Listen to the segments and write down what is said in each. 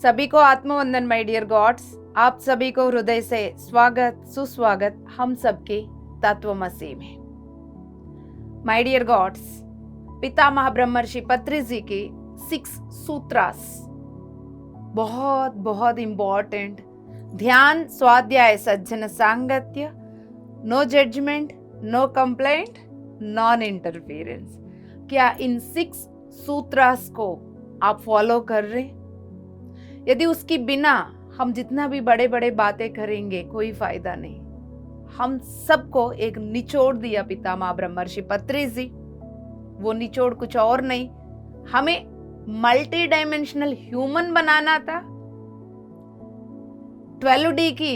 सभी को आत्मवंदन my dear God's. आप सभी को हृदय से स्वागत सुस्वागत हम सबके तत्वमसी में। माय डियर गॉड्स, पितामह ब्रह्मर्षि पत्री जी के 6 सूत्रास बहुत बहुत इंपॉर्टेंट। ध्यान, स्वाध्याय, सज्जन सांगत्य, no judgement, no complaint, non interference. क्या इन 6 सूत्रास को आप फॉलो कर रहे? यदि उसकी बिना हम जितना भी बड़े बड़े बातें करेंगे कोई फायदा नहीं। हम सबको एक निचोड़ दिया पितामह ब्रह्मर्षि पत्री जी। वो निचोड़ कुछ और नहीं, हमें मल्टी डायमेंशनल ह्यूमन बनाना था। 12D की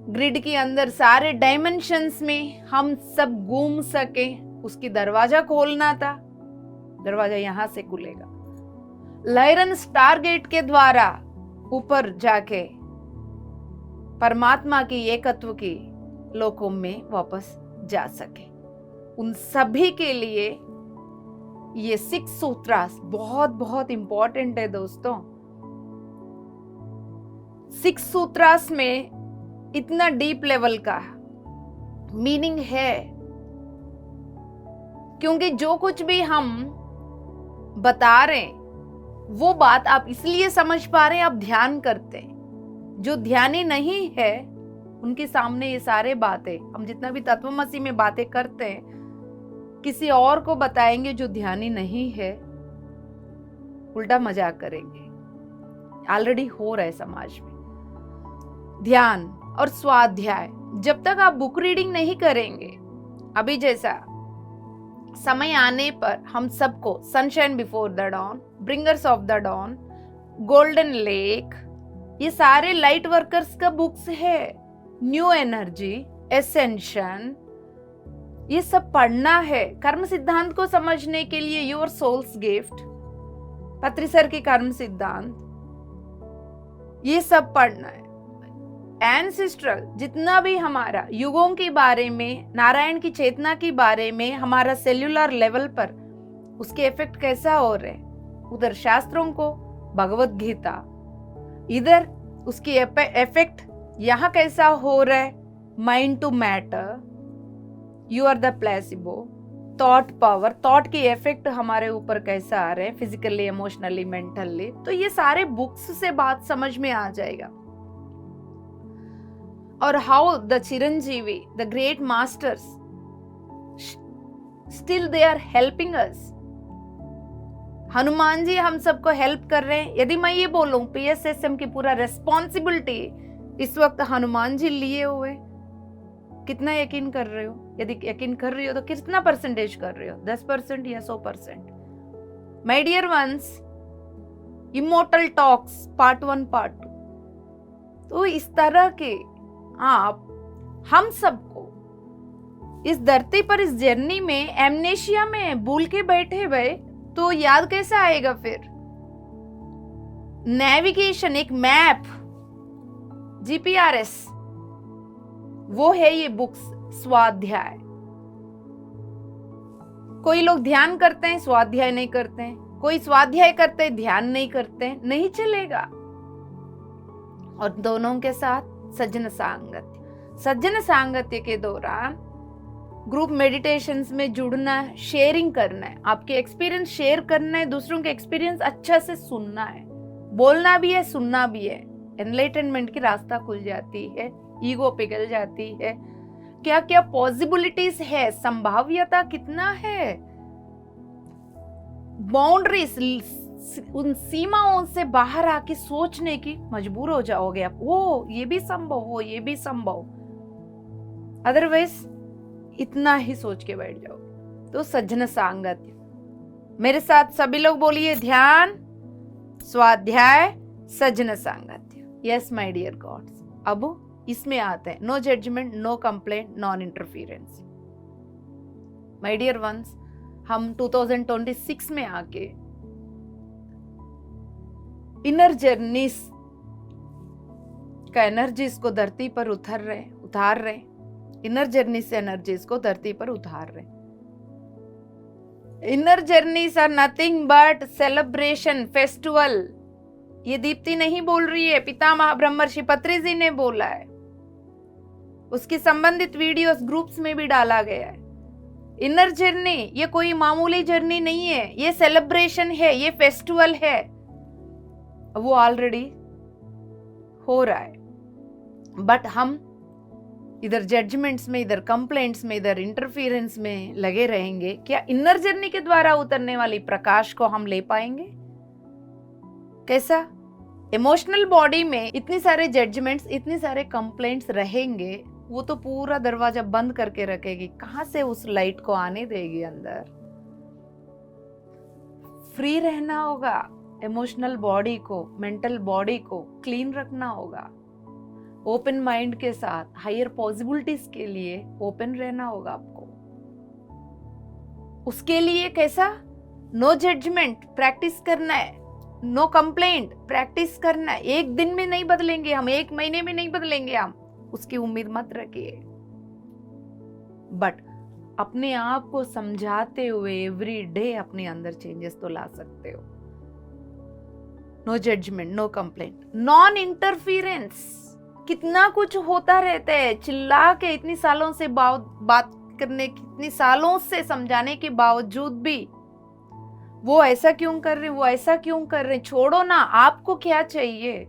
ग्रिड के अंदर सारे डायमेंशंस में हम सब घूम सके, उसकी दरवाजा खोलना था। दरवाजा यहां से खुलेगा। लायरन स्टारगेट के द्वारा ऊपर जाके परमात्मा की एकत्व की लोकों में वापस जा सके। उन सभी के लिए ये 6 सूत्रास बहुत बहुत इंपॉर्टेंट है दोस्तों। 6 सूत्रास में इतना डीप लेवल का मीनिंग है, क्योंकि जो कुछ भी हम बता रहे हैं वो बात आप इसलिए समझ पा रहे हैं, आप ध्यान करते हैं। जो ध्यानी नहीं है उनके सामने ये सारे बातें, हम जितना भी तत्वमसी में बातें करते हैं, किसी और को बताएंगे जो ध्यानी नहीं है, उल्टा मजाक करेंगे। ऑलरेडी हो रहा है समाज में। ध्यान और स्वाध्याय, जब तक आप बुक रीडिंग नहीं करेंगे, अभी जैसा समय आने पर हम सबको sunshine before the dawn, bringers of the dawn, golden lake, ये सारे लाइट वर्कर्स का बुक्स है। न्यू एनर्जी, एसेंशन, ये सब पढ़ना है। कर्म सिद्धांत को समझने के लिए योर सोल्स गिफ्ट, पत्री सर की कर्म सिद्धांत, ये सब पढ़ना है। एंसेस्ट्रल, जितना भी हमारा युगों के बारे में, नारायण की चेतना के बारे में, हमारा सेल्यूलर लेवल पर उसके इफेक्ट कैसा हो रहे, उधर शास्त्रों को, भगवत गीता, इधर उसकी इफेक्ट यहाँ कैसा हो रहा है, mind to matter, you are the placebo, thought power, thought की इफेक्ट हमारे ऊपर कैसा आ रहे हैं, फिजिकली, इमोशनली, मेंटली। तो ये सारे बुक्स से बात समझ में आ जाएगा। और हाउ द चिरंजीवी, the great masters, still they are helping us. Hanuman ji हम सबको हेल्प कर रहे हैं। यदि मैं ये बोलूं PSSM की पूरा रेस्पॉन्सिबिलिटी इस वक्त हनुमान जी लिए हुए, कितना यकीन कर रहे हो? यदि यकीन कर रही हो तो कितना परसेंटेज कर रहे हो? 10% या 100%? My dear ones, immortal talks part 1 part 2, तो इस तरह के आप हम सबको इस धरती पर, इस जर्नी में एमनेशिया में भूल के बैठे हुए तो याद कैसे आएगा फिर? नेविगेशन, एक मैप, GPRS, वो है ये बुक्स। स्वाध्याय, कोई लोग ध्यान करते हैं, स्वाध्याय नहीं करते हैं। कोई स्वाध्याय करते हैं, ध्यान नहीं करते हैं। नहीं चलेगा। और दोनों के साथ सज्जन सांगत्य। सज्जन सांगत्य के दौरान ग्रुप मेडिटेशंस में जुड़ना है, शेयरिंग करना है, आपके एक्सपीरियंस शेयर करना है, दूसरों के एक्सपीरियंस अच्छा से सुनना है, बोलना भी है, सुनना भी है। एनलाइटनमेंट की रास्ता खुल जाती है, ईगो पिघल जाती है। क्या क्या पॉसिबिलिटीज है, संभाव्यता कितना है, बाउंड्रीज, उन सीमाओं से बाहर आके सोचने की मजबूर हो जाओगे आप। वो ये भी संभव, वो ये भी संभव, अदरवाइज इतना ही सोच के बैठ जाओगे। तो सज्जन सांगत्य, मेरे साथ सभी लोग बोलिए, ध्यान, स्वाध्याय, सज्जन सांगत्य। यस माय डियर गॉड्स, अब इसमें आते हैं no judgement, no complaint, non interference. My dear ones, हम 2026 में आके इनर जर्नीज का एनर्जीज को धरती पर उतार रहे। इनर जर्नी से एनर्जीज को धरती पर उतार रहे। Inner journeys are nothing but celebration, festival, ये दीप्ति नहीं बोल रही है, पितामह ब्रह्मर्षि पत्री जी ने बोला है। उसकी संबंधित वीडियोस ग्रुप्स में भी डाला गया है। इनर जर्नी ये कोई मामूली जर्नी नहीं है, ये सेलिब्रेशन है, ये फेस्टिवल है। वो ऑलरेडी हो रहा है, बट हम इधर जजमेंट्स में, इधर कंप्लेंट्स में, इधर इंटरफियरेंस में लगे रहेंगे। क्या इनर जर्नी के द्वारा उतरने वाली प्रकाश को हम ले पाएंगे? कैसा? इमोशनल बॉडी में इतने सारे जजमेंट्स, इतने सारे कंप्लेंट्स रहेंगे, वो तो पूरा दरवाजा बंद करके रखेगी, कहां से उस लाइट को आने देगी अंदर? फ्री रहना होगा, इमोशनल बॉडी को, मेंटल बॉडी को क्लीन रखना होगा, ओपन माइंड के साथ हायर पॉसिबिलिटीज के लिए ओपन रहना होगा आपको। उसके लिए कैसा? नो जजमेंट प्रैक्टिस करना है, नो कंप्लेंट प्रैक्टिस करना है। एक दिन में नहीं बदलेंगे हम, एक महीने में नहीं बदलेंगे हम, उसकी उम्मीद मत रखिए। बट अपने आप को समझाते हुए एवरी डे अपने अंदर चेंजेस तो ला सकते हो। No judgement, no complaint, non interference. कितना कुछ होता रहता है, चिल्ला के इतनी सालों से बात करने, कितनी सालों से समझाने के बावजूद भी वो ऐसा क्यों कर रहे, वो ऐसा क्यों कर रहे, छोड़ो ना। आपको क्या चाहिए?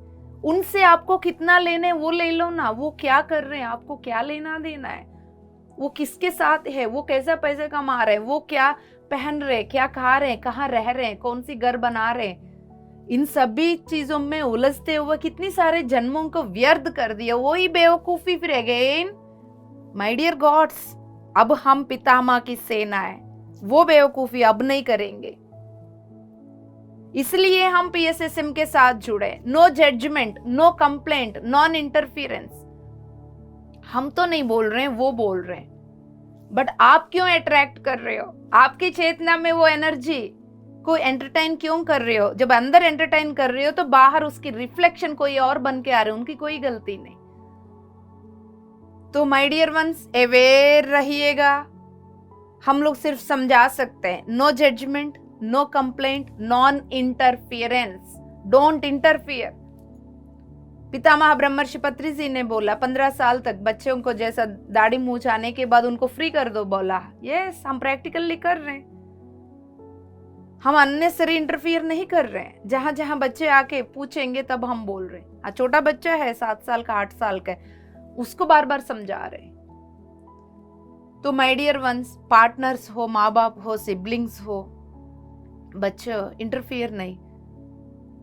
उनसे आपको कितना लेने वो ले लो ना। वो क्या कर रहे हैं, आपको क्या लेना देना है? वो किसके साथ है, वो कैसा पैसे कमा रहे हैं, वो क्या पहन रहे, क्या खा रहे हैं, कहाँ रह रहे हैं, कौन सी घर बना रहे हैं, इन सभी चीजों में उलझते हुए कितनी सारे जन्मों को व्यर्थ कर दिया। वही बेवकूफी फिर अगेन। माय डियर गॉड्स, अब हम पितामह की सेना है, वो बेवकूफी अब नहीं करेंगे। इसलिए हम PSSM के साथ जुड़े। No judgement, no complaint, non interference. हम तो नहीं बोल रहे हैं, वो बोल रहे हैं, बट आप क्यों अट्रैक्ट कर रहे हो? आपकी चेतना में वो एनर्जी को एंटरटेन क्यों कर रहे हो? जब अंदर एंटरटेन कर रहे हो तो बाहर उसकी रिफ्लेक्शन कोई और बन के आ रहे हो, उनकी कोई गलती नहीं। तो माय डियर वंस, अवेयर रहिएगा। हम लोग सिर्फ समझा सकते हैं। No judgement, no complaint, non interference, don't interfere. पितामह ब्रह्मर्षि पत्री जी ने बोला 15 साल तक बच्चों को जैसा दाढ़ी मूछ आने के बाद उनको फ्री कर दो, बोला। यस, हम प्रैक्टिकली कर रहे हैं। हम अननेसेसरी इंटरफियर नहीं कर रहे हैं। जहां जहां बच्चे आके पूछेंगे तब हम बोल रहे हैं। छोटा बच्चा है 7 साल का, 8 साल का, उसको बार बार समझा रहे हैं। तो माय डियर वंस, पार्टनर्स हो, माँ बाप हो, सिबलिंग्स हो, बच्चों इंटरफियर नहीं।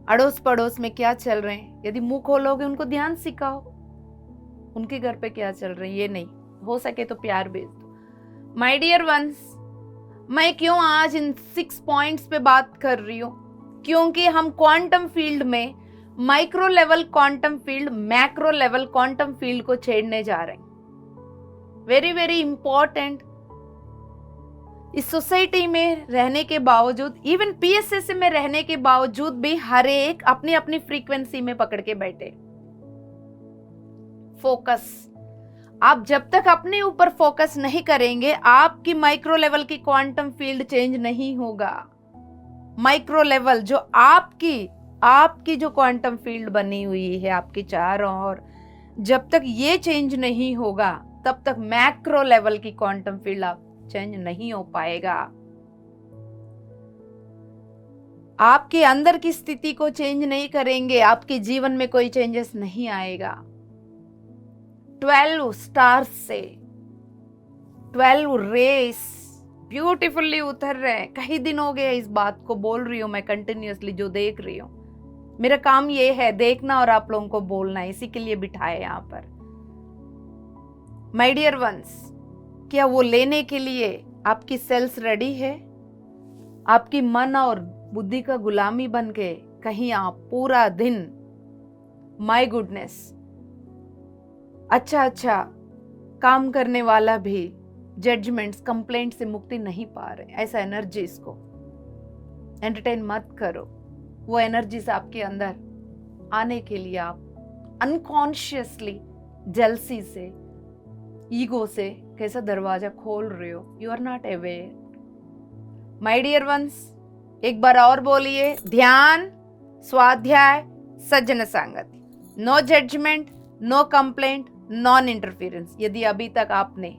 अड़ोस पड़ोस में क्या चल रहे हैं, यदि मुंह खोलोगे उनको ध्यान सिखाओ, उनके घर पे क्या चल रहे हैं, ये नहीं। हो सके तो प्यार भेज दो। माय डियर वंस, मैं क्यों आज इन 6 पॉइंट्स पे बात कर रही हूं? क्योंकि हम क्वांटम फील्ड में micro level quantum field, macro level quantum field को छेड़ने जा रहे हैं। Very very important. इस सोसाइटी में रहने के बावजूद, इवन PSSM में रहने के बावजूद भी हर एक अपनी अपनी फ्रीक्वेंसी में पकड़ के बैठे। फोकस। आप जब तक अपने ऊपर फोकस नहीं करेंगे, आपकी माइक्रो लेवल की क्वांटम फील्ड चेंज नहीं होगा। माइक्रो लेवल जो आपकी जो क्वांटम फील्ड बनी हुई है आपके चारों ओर, जब तक ये चेंज नहीं होगा तब तक मैक्रो लेवल की क्वांटम फील्ड आप चेंज नहीं हो पाएगा। आपके अंदर की स्थिति को चेंज नहीं करेंगे, आपके जीवन में कोई चेंजेस नहीं आएगा। 12 स्टार्स से 12 रेस ब्यूटीफुली उतर रहे हैं। कई दिन हो गए इस बात को बोल रही हूं मैं कंटिन्यूअसली, जो देख रही हूं। मेरा काम ये है देखना और आप लोगों को बोलना, इसी के लिए बिठाए यहां पर। माय डियर वंस, क्या वो लेने के लिए आपकी सेल्स रेडी है? आपकी मन और बुद्धि का गुलामी बन के कहीं आप पूरा दिन माय गुडनेस अच्छा काम करने वाला भी जजमेंट्स, कंप्लेंट से मुक्ति नहीं पा रहे? ऐसा एनर्जीज को एंटरटेन मत करो। वो एनर्जीज आपके अंदर आने के लिए आप अनकॉन्शियसली जेलसी से, ईगो से कैसा दरवाजा खोल रहे हो? You are not aware. My dear once, एक बार और बोलिए, ध्यान, स्वाध्याय, सज्जन सांगत्य, no judgement, no complaint, non interference. यदि अभी तक आपने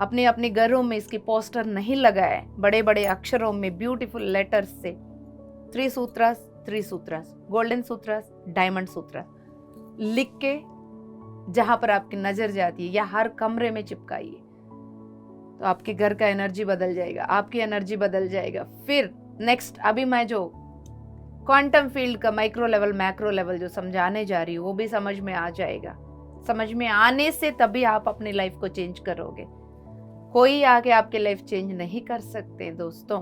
अपने अपने घरों में इसकी पोस्टर नहीं लगाए बड़े बड़े अक्षरों में ब्यूटीफुल लेटर्स से, 3 सूत्रास, 3 सूत्रास, गोल्डन सूत्रास, डायमंड सूत्रास लिख के जहां पर आपकी नजर जाती है या हर कमरे में चिपकाइए, तो आपके घर का एनर्जी बदल जाएगा, आपकी एनर्जी बदल जाएगा। फिर नेक्स्ट अभी मैं जो क्वांटम फील्ड का माइक्रो लेवल मैक्रो लेवल जो समझाने जा रही हूँ वो भी समझ में आ जाएगा। समझ में आने से तभी आप अपनी लाइफ को चेंज करोगे। कोई आके आपके लाइफ चेंज नहीं कर सकते दोस्तों,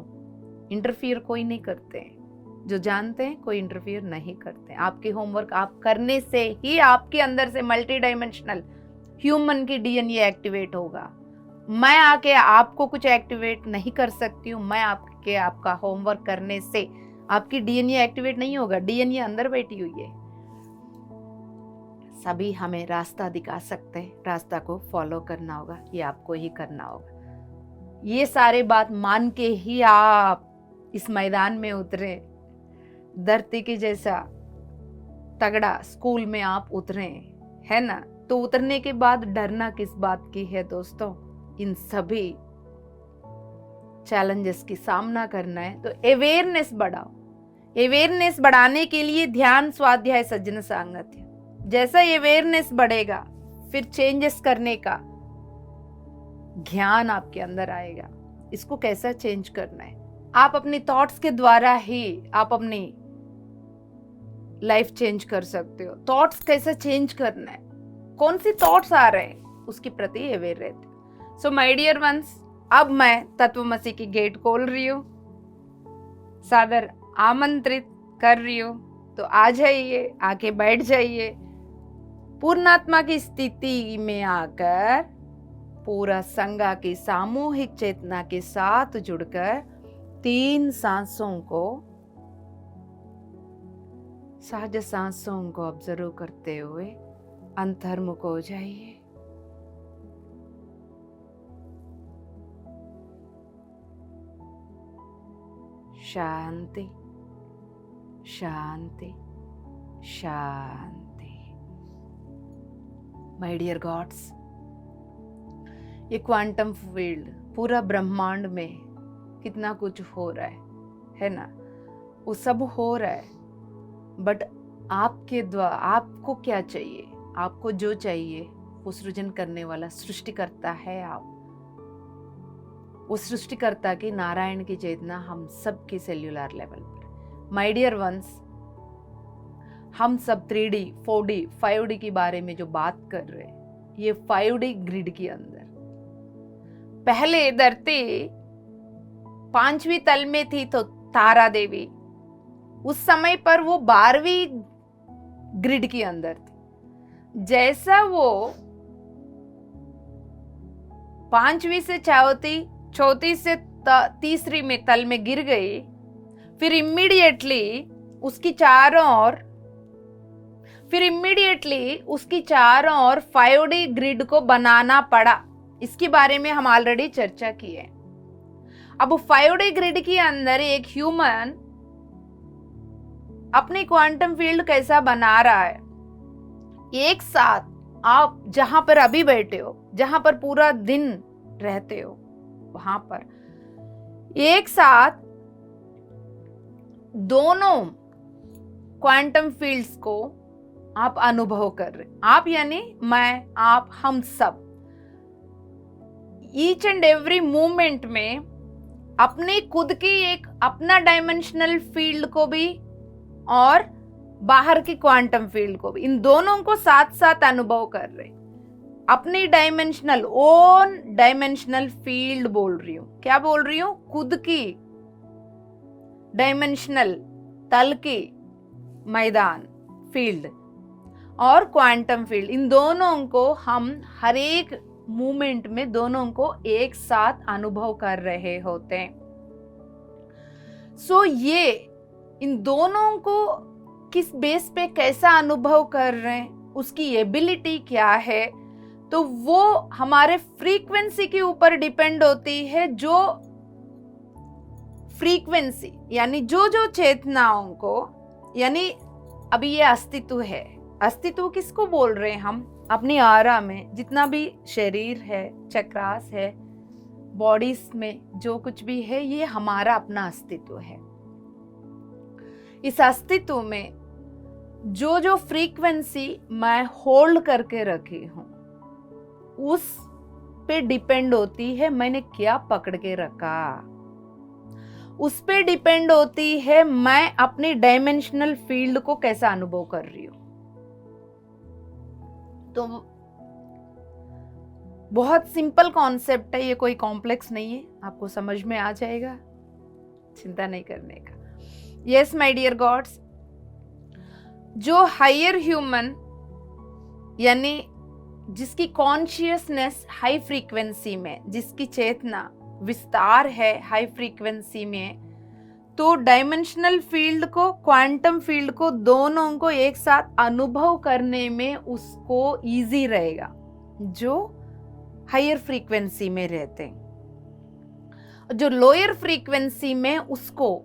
इंटरफियर कोई नहीं करते। जो जानते हैं कोई इंटरफियर नहीं करते। आपके होमवर्क आप करने से ही आपके अंदर से मल्टी डायमेंशनल ह्यूमन की डीएनए एक्टिवेट होगा। मैं आके आपको कुछ एक्टिवेट नहीं कर सकती हूँ। मैं आपका होमवर्क करने से आपकी डीएनए एक्टिवेट नहीं होगा। डीएनए अंदर बैठी हुई है। सभी हमें रास्ता दिखा सकते हैं, रास्ता को फॉलो करना होगा, ये आपको ही करना होगा। ये सारे बात मान के ही आप इस मैदान में उतरे, धरती के जैसा तगड़ा स्कूल में आप उतरे, है ना। तो उतरने के बाद डरना किस बात की है दोस्तों। इन सभी चैलेंजेस की सामना करना है तो अवेयरनेस बढ़ाओ। अवेयरनेस बढ़ाने के लिए ध्यान, स्वाध्याय, सज्जन सांगत्य। जैसा अवेयरनेस बढ़ेगा फिर चेंजेस करने का ज्ञान आपके अंदर आएगा। इसको कैसा चेंज करना है, आप अपनी थॉट्स के द्वारा ही आप अपनी लाइफ चेंज कर सकते हो। थॉट्स कैसे चेंज करना है, कौन सी थॉट्स आ रहे हैं उसके प्रति अवेयर रहते। सो माय डियर वंस, अब मैं तत्वमसी की गेट खोल रही हूँ, सादर आमंत्रित कर रही हूँ। तो आ जाइए, आके बैठ जाइए। पूर्णात्मा की स्थिति में आकर पूरा संज्ञा की सामूहिक चेतना के साथ जुड़कर 3 सांसों को, सहज सांसों को ऑब्जर्व करते हुए अंतर्मुख हो जाइए। शांति, शांति, शांति। माय डियर गॉड्स, ये क्वांटम फील्ड पूरा ब्रह्मांड में कितना कुछ हो रहा है ना। वो सब हो रहा है, बट आपके द्वारा आपको क्या चाहिए, आपको जो चाहिए वो सृजन करने वाला सृष्टिकर्ता है आप। वो सृष्टिकर्ता की नारायण की चेतना हम सब के सेल्यूलर लेवल पर। माय डियर वंस, हम सब 3D, 4D, 5D के बारे में जो बात कर रहे हैं, ये 5D ग्रिड के अंदर पहले धरती 5वीं तल में थी तो तारा देवी उस समय पर वो 12वीं ग्रिड के अंदर थी। जैसा वो 5वीं से चौथी से तीसरी में तल में गिर गई, फिर इमीडिएटली उसकी चारों ओर 5D ग्रिड को बनाना पड़ा। इसके बारे में हम ऑलरेडी चर्चा की है। अब 5D ग्रिड के अंदर एक ह्यूमन अपनी क्वांटम फील्ड कैसा बना रहा है। एक साथ आप जहां पर अभी बैठे हो, जहां पर पूरा दिन रहते हो, वहां पर एक साथ दोनों क्वांटम फील्ड्स को आप अनुभव कर रहे। आप यानी मैं, आप, हम सब ईच एंड एवरी मूवमेंट में अपने खुद की एक अपना डायमेंशनल फील्ड को भी और बाहर की क्वांटम फील्ड को भी, इन दोनों को साथ साथ अनुभव कर रहे। अपनी डायमेंशनल, ओन डायमेंशनल फील्ड बोल रही हूं। क्या बोल रही हूं? खुद की डायमेंशनल तल की मैदान फील्ड और क्वांटम फील्ड, इन दोनों को हम हर एक मूवमेंट में दोनों को एक साथ अनुभव कर रहे होते हैं। सो ये इन दोनों को किस बेस पे कैसा अनुभव कर रहे हैं, उसकी एबिलिटी क्या है, तो वो हमारे फ्रीक्वेंसी के ऊपर डिपेंड होती है। जो फ्रीक्वेंसी यानी जो चेतनाओं को, यानी अभी ये अस्तित्व है। अस्तित्व किसको बोल रहे हैं हम? अपनी आरा में जितना भी शरीर है, चक्रास है, बॉडीज में जो कुछ भी है, ये हमारा अपना अस्तित्व है। इस अस्तित्व में जो जो फ्रीक्वेंसी मैं होल्ड करके रखी हूं, उस पे डिपेंड होती है मैंने क्या पकड़ के रखा। उस पे डिपेंड होती है मैं अपनी डायमेंशनल फील्ड को कैसा अनुभव कर रही हूं। तो बहुत सिंपल कॉन्सेप्ट है ये, कोई कॉम्प्लेक्स नहीं है, आपको समझ में आ जाएगा, चिंता नहीं करने का। यस माय डियर गॉड्स, जो हायर ह्यूमन यानी जिसकी कॉन्शियसनेस हाई फ्रीक्वेंसी में, जिसकी चेतना विस्तार है हाई फ्रीक्वेंसी में, तो डायमेंशनल फील्ड को, क्वांटम फील्ड को, दोनों को एक साथ अनुभव करने में उसको इजी रहेगा, जो हायर फ्रीक्वेंसी में रहते हैं। जो लोअर फ्रीक्वेंसी में, उसको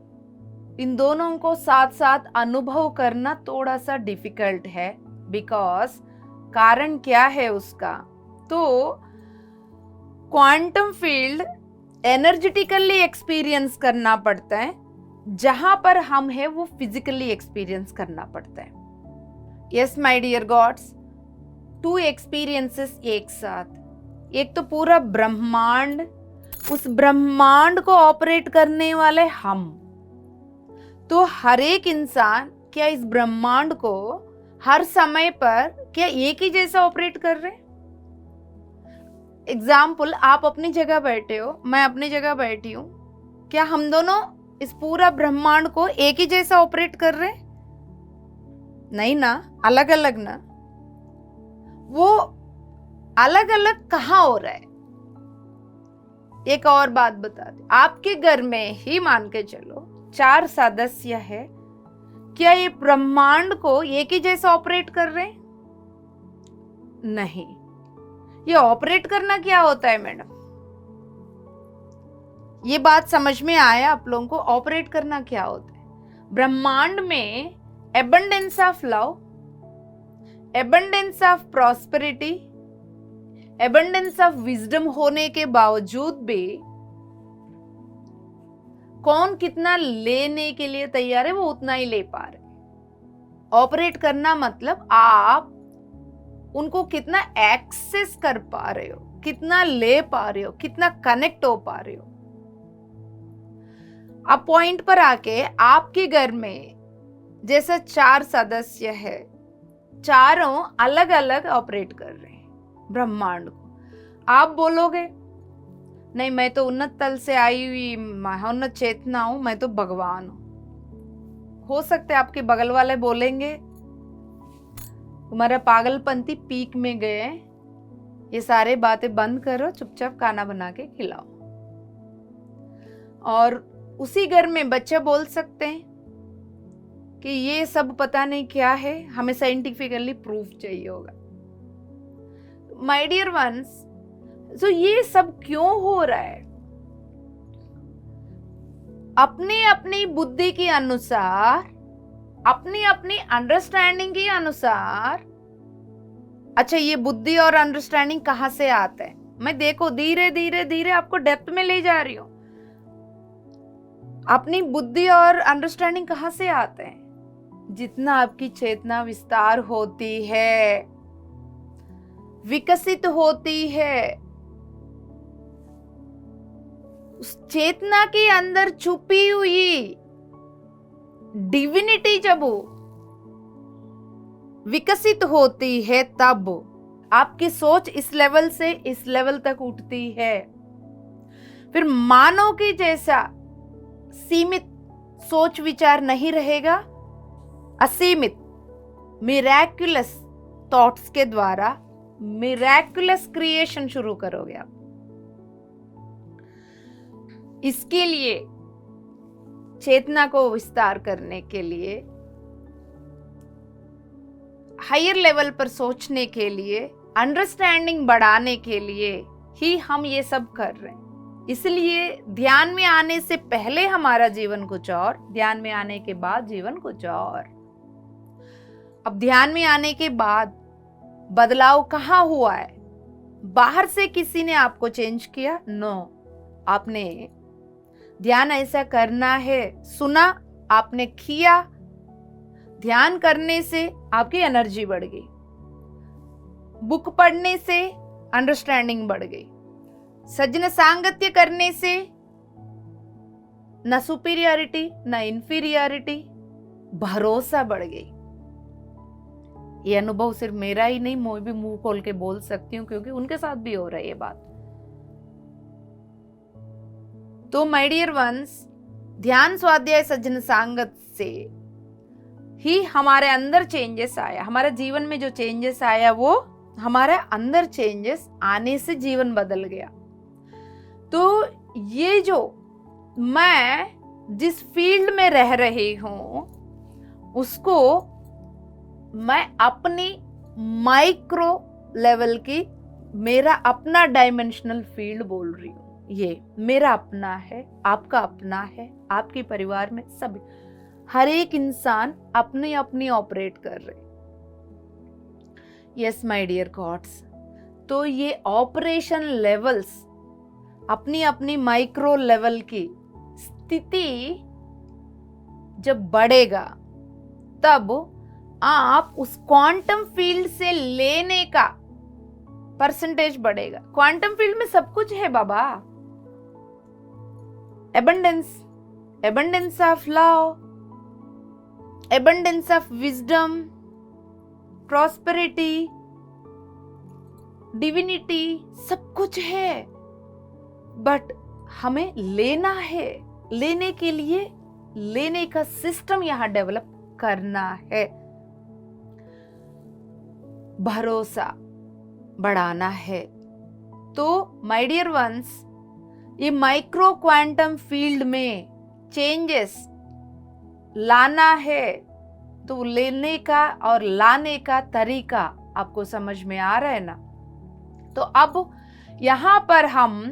इन दोनों को साथ साथ अनुभव करना थोड़ा सा डिफिकल्ट है। बिकॉज कारण क्या है उसका? तो क्वांटम फील्ड एनर्जेटिकली एक्सपीरियंस करना पड़ता है, जहां पर हम है वो फिजिकली एक्सपीरियंस करना पड़ता है। Yes my dear gods, 2 experiences एक साथ। एक तो पूरा ब्रह्मांड, उस ब्रह्मांड को ऑपरेट करने वाले हम। तो हर एक इंसान क्या इस ब्रह्मांड को हर समय पर क्या एक ही जैसा ऑपरेट कर रहे हैं? एग्जाम्पल, आप अपनी जगह बैठे हो, मैं अपनी जगह बैठी हूं, क्या हम दोनों इस पूरा ब्रह्मांड को एक ही जैसा ऑपरेट कर रहे हैं? नहीं ना, अलग अलग ना। वो अलग अलग कहाँ हो रहा है? एक और बात बता दे, आपके घर में ही मान के चलो 4 सदस्य है, क्या ये ब्रह्मांड को एक ही जैसा ऑपरेट कर रहे हैं? नहीं। ये ऑपरेट करना क्या होता है मैडम? ये बात समझ में आया आप लोगों को? ऑपरेट करना क्या होता है? ब्रह्मांड में abundance of love, abundance of prosperity, abundance of wisdom होने के बावजूद भी कौन कितना लेने के लिए तैयार है, वो उतना ही ले पा रहे। ऑपरेट करना मतलब आप उनको कितना एक्सेस कर पा रहे हो, कितना ले पा रहे हो, कितना कनेक्ट हो पा रहे हो। अब पॉइंट पर आके, आपके घर में जैसे 4 सदस्य है, चारों अलग अलग ऑपरेट कर रहे हैं ब्रह्मांड को। आप बोलोगे नहीं, मैं तो उन्नत तल से आई हुई महोन्नत चेतना हूं, मैं तो भगवान हूं। हो सकता है आपके बगल वाले बोलेंगे तुम्हारा पागलपंती पीक में गए, ये सारे बातें बंद करो, चुपचाप खाना बना के खिलाओ। और उसी घर में बच्चे बोल सकते हैं कि ये सब पता नहीं क्या है, हमें साइंटिफिकली प्रूफ चाहिए होगा। माय डियर वंस, तो ये सब क्यों हो रहा है? अपनी अपनी बुद्धि के अनुसार, अपनी अपनी अंडरस्टैंडिंग के अनुसार। अच्छा, ये बुद्धि और अंडरस्टैंडिंग कहां से आता है? मैं देखो धीरे धीरे धीरे आपको डेप्थ में ले जा रही हूं। अपनी बुद्धि और अंडरस्टैंडिंग कहां से आता है? जितना आपकी चेतना विस्तार होती है, विकसित होती है, उस चेतना के अंदर छुपी हुई डिविनिटी जब विकसित होती है, तब आपकी सोच इस लेवल से इस लेवल तक उठती है। फिर मानव के जैसा सीमित सोच विचार नहीं रहेगा, असीमित मिराक्युलस थॉट्स के द्वारा मिराक्युलस क्रिएशन शुरू करोगे आप। इसके लिए चेतना को विस्तार करने के लिए, हायर लेवल पर सोचने के लिए, अंडरस्टैंडिंग बढ़ाने के लिए ही हम ये सब कर रहे हैं। इसलिए ध्यान में आने से पहले हमारा जीवन कुछ और, ध्यान में आने के बाद जीवन कुछ और। अब ध्यान में आने के बाद बदलाव कहाँ हुआ है? बाहर से किसी ने आपको चेंज किया? नो, आपने ध्यान ऐसा करना है, सुना, आपने किया। ध्यान करने से आपकी एनर्जी बढ़ गई, बुक पढ़ने से अंडरस्टैंडिंग बढ़ गई, सज्जन सांगत्य करने से न सुपीरियरिटी न इंफीरियरिटी, भरोसा बढ़ गई। ये अनुभव सिर्फ मेरा ही नहीं, मैं भी मुंह खोल के बोल सकती हूँ क्योंकि उनके साथ भी हो रहा है ये बात। तो माय डियर वंस, ध्यान स्वाध्याय सज्जन सांगत से ही हमारे अंदर चेंजेस आया। हमारे जीवन में जो चेंजेस आया वो हमारे अंदर चेंजेस आने से जीवन बदल गया। तो ये जो मैं जिस फील्ड में रह रही हूं उसको मैं अपनी माइक्रो लेवल की, मेरा अपना डायमेंशनल फील्ड बोल रही हूँ। ये मेरा अपना है, आपका अपना है, आपके परिवार में सभी, हर एक इंसान अपनी अपनी ऑपरेट कर रहे। यस माय डियर गॉड्स, तो ये ऑपरेशन लेवल्स अपनी अपनी माइक्रो लेवल की स्थिति जब बढ़ेगा तब आप उस क्वांटम फील्ड से लेने का परसेंटेज बढ़ेगा। क्वांटम फील्ड में सब कुछ है बाबा, abundance of love, abundance of wisdom, prosperity, divinity, सब कुछ है। बट हमें लेना है, लेने के लिए लेने का सिस्टम यहां डेवलप करना है, भरोसा बढ़ाना है। तो माय डियर वंस, ये माइक्रो क्वांटम फील्ड में चेंजेस लाना है तो लेने का और लाने का तरीका आपको समझ में आ रहा है ना? तो अब यहां पर हम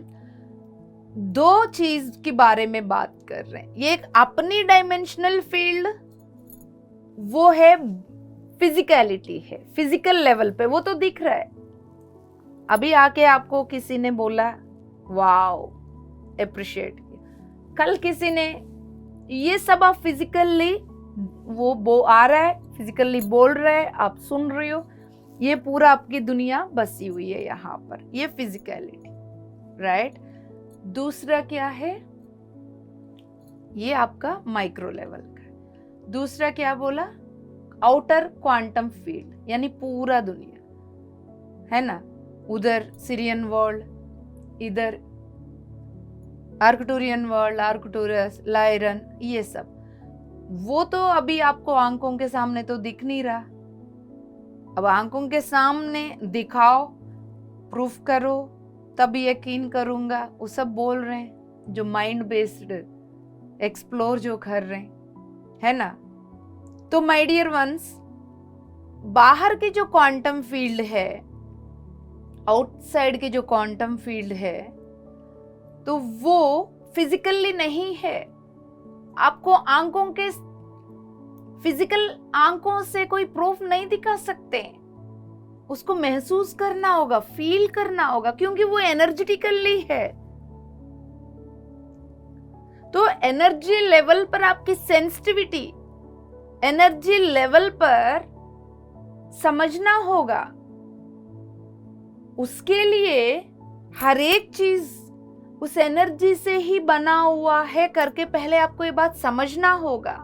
दो चीज के बारे में बात कर रहे हैं। ये एक अपनी डायमेंशनल फील्ड, वो है फिजिकलिटी, है फिजिकल लेवल पे, वो तो दिख रहा है। अभी आके आपको किसी ने बोला वाओ, अप्रिशिएट किया, कल किसी ने, ये सब आप फिजिकली वो आ रहा है, फिजिकली बोल रहा है, आप सुन रहे हो, ये पूरा आपकी दुनिया बसी हुई है यहाँ पर, ये फिजिकलिटी, राइट। दूसरा क्या है? ये आपका माइक्रो लेवल का। दूसरा क्या बोला? आउटर क्वांटम फील्ड, यानी पूरा दुनिया है ना, उधर सिरियन वर्ल्ड, इधर आर्कटूरियन वर्ल्ड, आर्कटूरस, लायरन, ये सब, वो तो अभी आपको आंखों के सामने तो दिख नहीं रहा। अब आंखों के सामने दिखाओ, प्रूफ करो, तब यकीन करूंगा, वो सब बोल रहे हैं जो माइंड बेस्ड एक्सप्लोर जो कर रहे हैं, है ना। तो माय डियर वंस, बाहर की जो क्वांटम फील्ड है, आउटसाइड की जो क्वांटम फील्ड है, तो वो फिजिकली नहीं है। आपको आंखों के फिजिकल आंखों से कोई प्रूफ नहीं दिखा सकते, उसको महसूस करना होगा, फील करना होगा, क्योंकि वो एनर्जेटिकली है। तो एनर्जी लेवल पर आपकी सेंसिटिविटी, एनर्जी लेवल पर समझना होगा। उसके लिए हर एक चीज उस एनर्जी से ही बना हुआ है करके पहले आपको ये बात समझना होगा।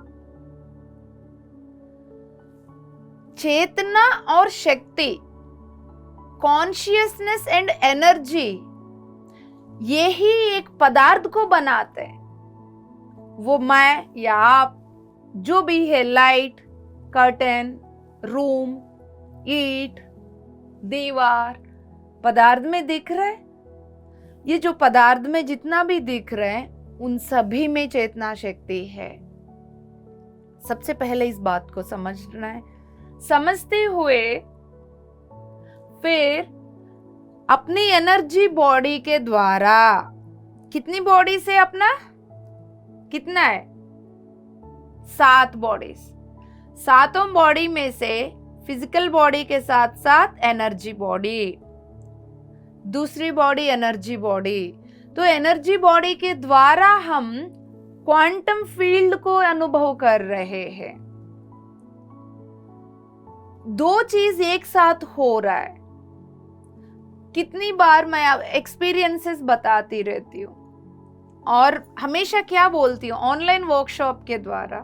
चेतना और शक्ति, कॉन्शियसनेस एंड एनर्जी, ये ही एक पदार्थ को बनाते हैं। वो मैं या आप, जो भी है, लाइट, कर्टन, रूम, ईंट, दीवार, पदार्थ में दिख रहा है। ये जो पदार्थ में जितना भी दिख रहा है, उन सभी में चेतना शक्ति है। सबसे पहले इस बात को समझना है। समझते हुए फिर अपनी एनर्जी बॉडी के द्वारा, कितनी बॉडी से, अपना कितना है, 7 बॉडीज, सातों बॉडी में से फिजिकल बॉडी के साथ साथ एनर्जी बॉडी, दूसरी बॉडी एनर्जी बॉडी। तो एनर्जी बॉडी के द्वारा हम क्वांटम फील्ड को अनुभव कर रहे हैं। दो चीज एक साथ हो रहा है। कितनी बार मैं एक्सपीरियंसेस बताती रहती हूँ और हमेशा क्या बोलती हूँ ऑनलाइन वर्कशॉप के द्वारा,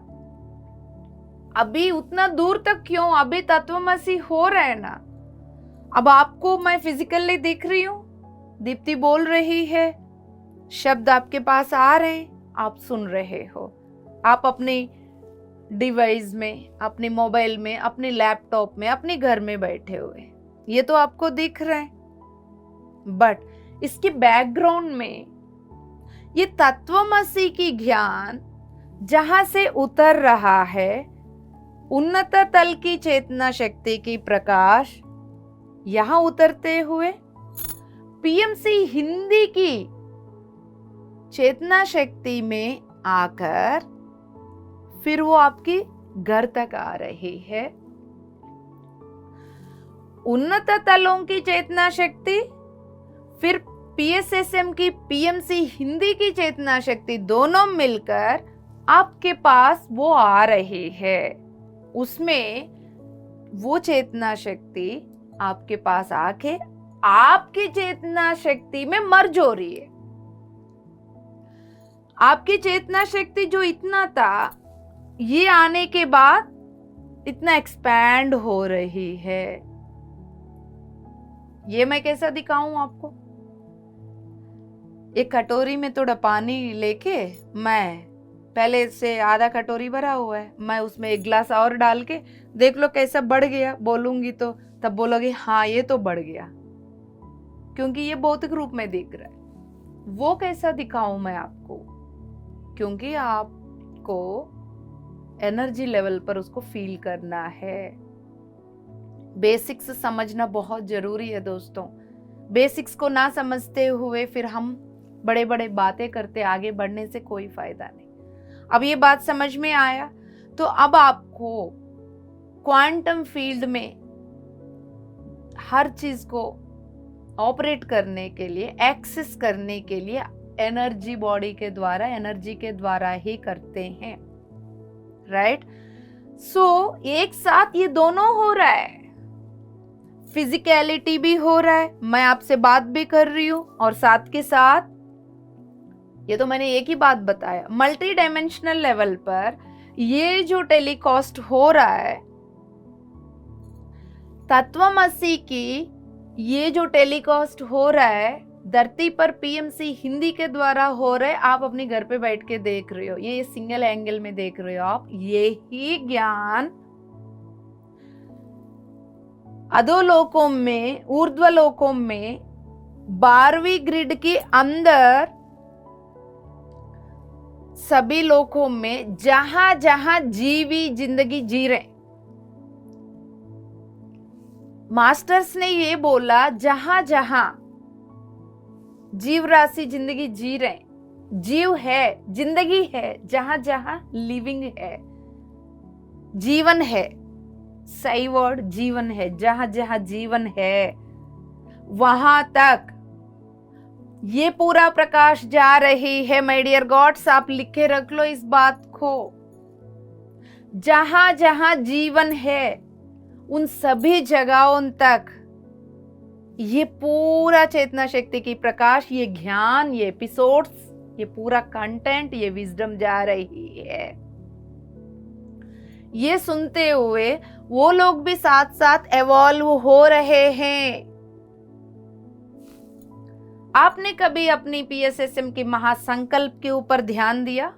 अभी उतना दूर तक क्यों, अभी तत्वमसी हो रहा है ना। अब आपको मैं फिजिकली दिख रही हूँ, दीप्ति बोल रही है, शब्द आपके पास आ रहे हैं, आप सुन रहे हो, आप अपनी डिवाइस में, अपने मोबाइल में, अपने लैपटॉप में, अपने घर में बैठे हुए, ये तो आपको दिख रहा है। बट इसके बैकग्राउंड में ये तत्वमसी की ज्ञान जहां से उतर रहा है, उन्नत तल की चेतना शक्ति की प्रकाश यहां उतरते हुए पीएमसी हिंदी की चेतना शक्ति में आकर फिर वो आपकी घर तक आ रही है। उन्नत तलों की चेतना शक्ति फिर पीएसएसएम की पीएमसी हिंदी की चेतना शक्ति दोनों मिलकर आपके पास वो आ रही है। उसमें वो चेतना शक्ति आपके पास आके आपकी चेतना शक्ति में मर्ज हो रही है। आपकी चेतना शक्ति जो इतना था, ये आने के बाद इतना एक्सपैंड हो रही है। ये मैं कैसा दिखाऊं आपको? एक कटोरी में थोड़ा पानी लेके, मैं पहले से आधा कटोरी भरा हुआ है, मैं उसमें एक गिलास और डाल के देख लो कैसा बढ़ गया, बोलूंगी तो तब बोलोगे हाँ ये तो बढ़ गया, क्योंकि ये भौतिक रूप में दिख रहा है। वो कैसा दिखाऊं मैं आपको? क्योंकि आपको एनर्जी लेवल पर उसको फील करना है। बेसिक्स समझना बहुत जरूरी है दोस्तों। बेसिक्स को ना समझते हुए फिर हम बड़े बड़े बातें करते, आगे बढ़ने से कोई फायदा नहीं। अब ये बात समझ में आया तो अब आपको क्वांटम फील्ड में हर चीज को ऑपरेट करने के लिए, एक्सेस करने के लिए एनर्जी बॉडी के द्वारा, एनर्जी के द्वारा ही करते हैं, राइट? सो एक साथ ये दोनों हो रहा है। फिजिकलिटी भी हो रहा है, मैं आपसे बात भी कर रही हूं, और साथ के साथ ये तो मैंने एक ही बात बताया, मल्टी डायमेंशनल लेवल पर ये जो टेलीकास्ट हो रहा है, तत्वमसी की ये जो टेलीकास्ट हो रहा है धरती पर पीएमसी हिंदी के द्वारा हो रहे, आप अपने घर पे बैठ के देख रहे हो, ये सिंगल एंगल में देख रहे हो आप। ये ही ज्ञान अधोलोकों में, ऊर्ध्वलोकों में 12वीं ग्रिड के अंदर सभी लोकों में जहां जहां जीवी जिंदगी जी रहे, मास्टर्स ने ये बोला जहां जहां जीव राशि जिंदगी जी रहे, जीव है, जिंदगी है, जहां जहां लिविंग है, जीवन है, सही वर्ड जीवन है, जहां जहां जीवन है वहां तक ये पूरा प्रकाश जा रही है। माय डियर गॉड्स, आप लिखे रख लो इस बात को। जहां जहां जीवन है उन सभी जगहों तक ये पूरा चेतना शक्ति की प्रकाश, ये ज्ञान, ये एपिसोड्स, ये पूरा कंटेंट, ये विजडम जा रही है। ये सुनते हुए वो लोग भी साथ साथ एवॉल्व हो रहे हैं। आपने कभी अपनी पीएसएसएम की महासंकल्प के ऊपर ध्यान दिया?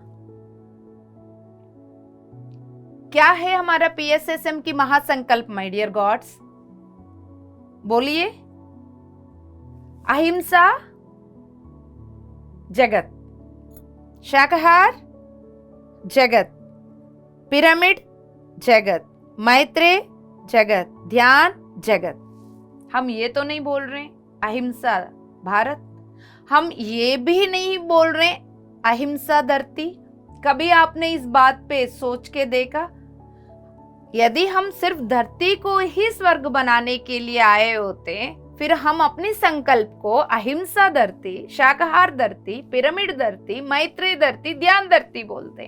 क्या है हमारा पीएसएसएम की महासंकल्प माय डियर गॉड्स? बोलिए। अहिंसा जगत, शाकाहार जगत, पिरामिड जगत, मैत्रेय जगत, ध्यान जगत। हम ये तो नहीं बोल रहे अहिंसा भारत, हम ये भी नहीं बोल रहे अहिंसा धरती। कभी आपने इस बात पे सोच के देखा? यदि हम सिर्फ धरती को ही स्वर्ग बनाने के लिए आए होते, फिर हम अपनी संकल्प को अहिंसा धरती, शाकाहार धरती, पिरामिड धरती, मैत्री धरती, ध्यान धरती बोलते।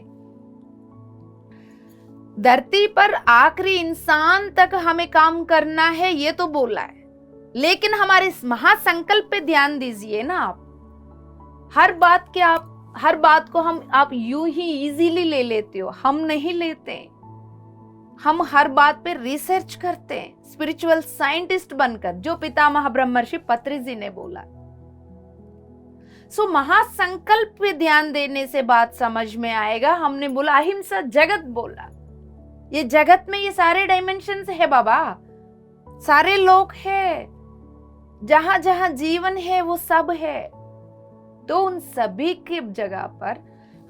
धरती पर आखिरी इंसान तक हमें काम करना है, ये तो बोला है, लेकिन हमारे इस महासंकल्प पे ध्यान दीजिए ना। आप हर बात को आप यूं ही इजीली ले लेते हो, हम नहीं लेते। हम हर बात पे रिसर्च करते हैं, स्पिरिचुअल साइंटिस्ट बनकर, जो पितामह ब्रह्मर्षि पत्री जी ने बोला। महासंकल्प पे ध्यान देने से बात समझ में आएगा। हमने बोला अहिंसा जगत बोला, ये जगत में ये सारे डायमेंशंस है बाबा, सारे लोग है, जहां जहां जीवन है वो सब है। तो उन सभी की जगह पर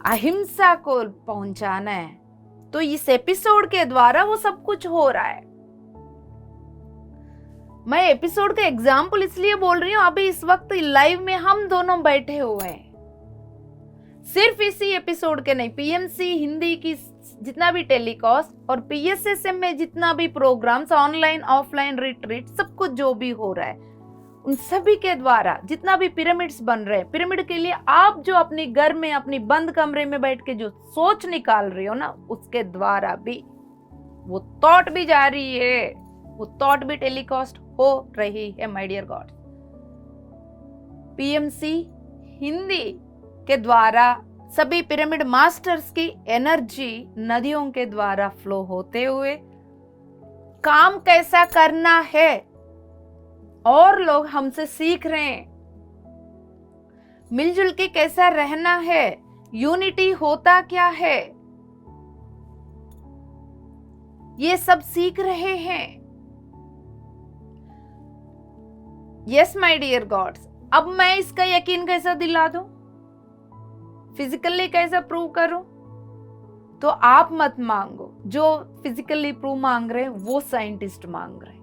अहिंसा को पहुंचाना है। तो इस एपिसोड के द्वारा वो सब कुछ हो रहा है। मैं एपिसोड का एग्जाम्पल इसलिए बोल रही हूं, अभी इस वक्त लाइव में हम दोनों बैठे हुए हैं। सिर्फ इसी एपिसोड के नहीं, पीएमसी हिंदी की जितना भी टेलीकास्ट और पीएसएसएम में जितना भी प्रोग्राम्स, ऑनलाइन ऑफलाइन रिट्रीट, सब कुछ जो भी हो रहा है, उन सभी के द्वारा जितना भी पिरामिड्स बन रहे हैं, पिरामिड के लिए आप जो अपने घर में अपनी बंद कमरे में बैठ के जो सोच निकाल रही हो ना, उसके द्वारा भी वो थॉट भी जा रही है, वो थॉट भी टेलीकास्ट हो रही है my dear god. PMC Hindi के द्वारा सभी पिरामिड मास्टर्स की एनर्जी नदियों के द्वारा फ्लो होते हुए काम कैसा करना है और लोग हमसे सीख रहे हैं। मिलजुल के कैसा रहना है, यूनिटी होता क्या है, ये सब सीख रहे हैं। यस माय डियर गॉड्स, अब मैं इसका यकीन कैसा दिला दूं, फिजिकली कैसा प्रूव करूं? तो आप मत मांगो, जो फिजिकली प्रूव मांग रहे हैं वो साइंटिस्ट मांग रहे हैं।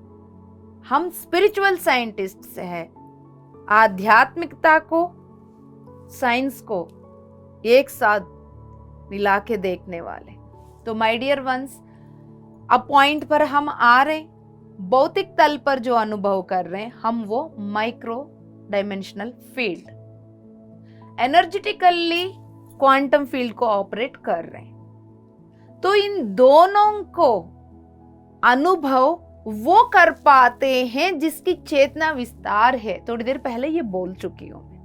हम स्पिरिचुअल साइंटिस्ट से हैं, आध्यात्मिकता को, साइंस को एक साथ मिला के देखने वाले। तो माय डियर वंस, अब पॉइंट पर हम आ रहे, भौतिक तल पर जो अनुभव कर रहे हैं हम, वो micro dimensional field, energetically quantum field को ऑपरेट कर रहे हैं। तो इन दोनों को अनुभव वो कर पाते हैं जिसकी चेतना विस्तार है। थोड़ी देर पहले ये बोल चुकी हूं मैं।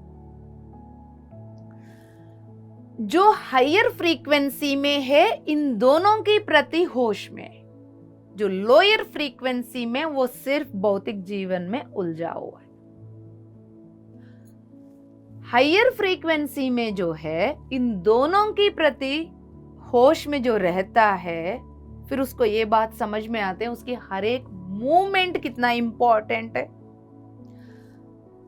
जो हायर फ्रीक्वेंसी में है, इन दोनों के प्रति होश में। जो लोअर फ्रीक्वेंसी में, वो सिर्फ भौतिक जीवन में उलझा हुआ है। हायर फ्रीक्वेंसी में जो है, इन दोनों के प्रति होश में जो रहता है, फिर उसको ये बात समझ में आते हैं उसकी हर एक मूवमेंट कितना इंपॉर्टेंट है,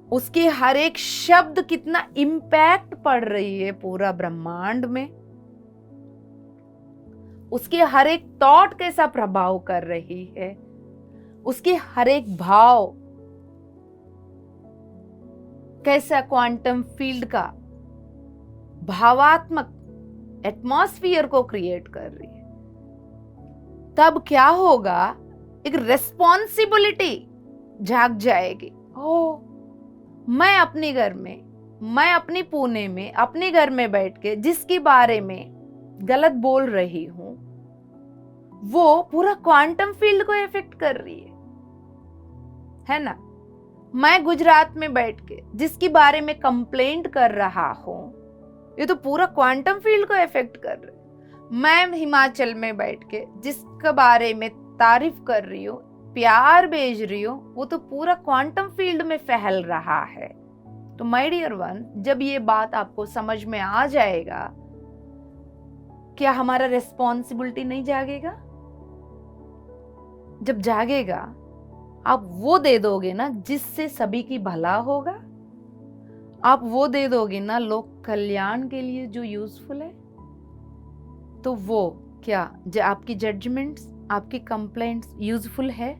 उसकी हर एक शब्द कितना इम्पैक्ट पड़ रही है पूरा ब्रह्मांड में, उसके हर एक थॉट कैसा प्रभाव कर रही है, उसके हर एक भाव कैसा क्वांटम फील्ड का भावात्मक एटमॉस्फियर को क्रिएट कर रही है। तब क्या होगा, एक रेस्पॉन्सिबिलिटी जाग जाएगी। ओ, मैं अपने घर में, मैं अपनी पुणे में अपने घर में बैठ के जिसके बारे में गलत बोल रही हूं, वो पूरा क्वांटम फील्ड को इफेक्ट कर रही है ना। मैं गुजरात में बैठ के जिसके बारे में कंप्लेंट कर रहा हूं, ये तो पूरा क्वांटम फील्ड को इफेक्ट कर रहा है। मैं हिमाचल में बैठ के जिसके बारे में तारीफ कर रही हूँ, प्यार भेज रही हूँ, वो तो पूरा क्वांटम फील्ड में फैल रहा है। तो माय डियर वन, जब ये बात आपको समझ में आ जाएगा, क्या हमारा रेस्पॉन्सिबिलिटी नहीं जागेगा? जब जागेगा, आप वो दे दोगे ना जिससे सभी की भला होगा, आप वो दे दोगे ना लोक कल्याण के लिए जो यूजफुल है। तो वो क्या आपकी जजमेंट्स, आपकी कंप्लेंट्स यूजफुल है?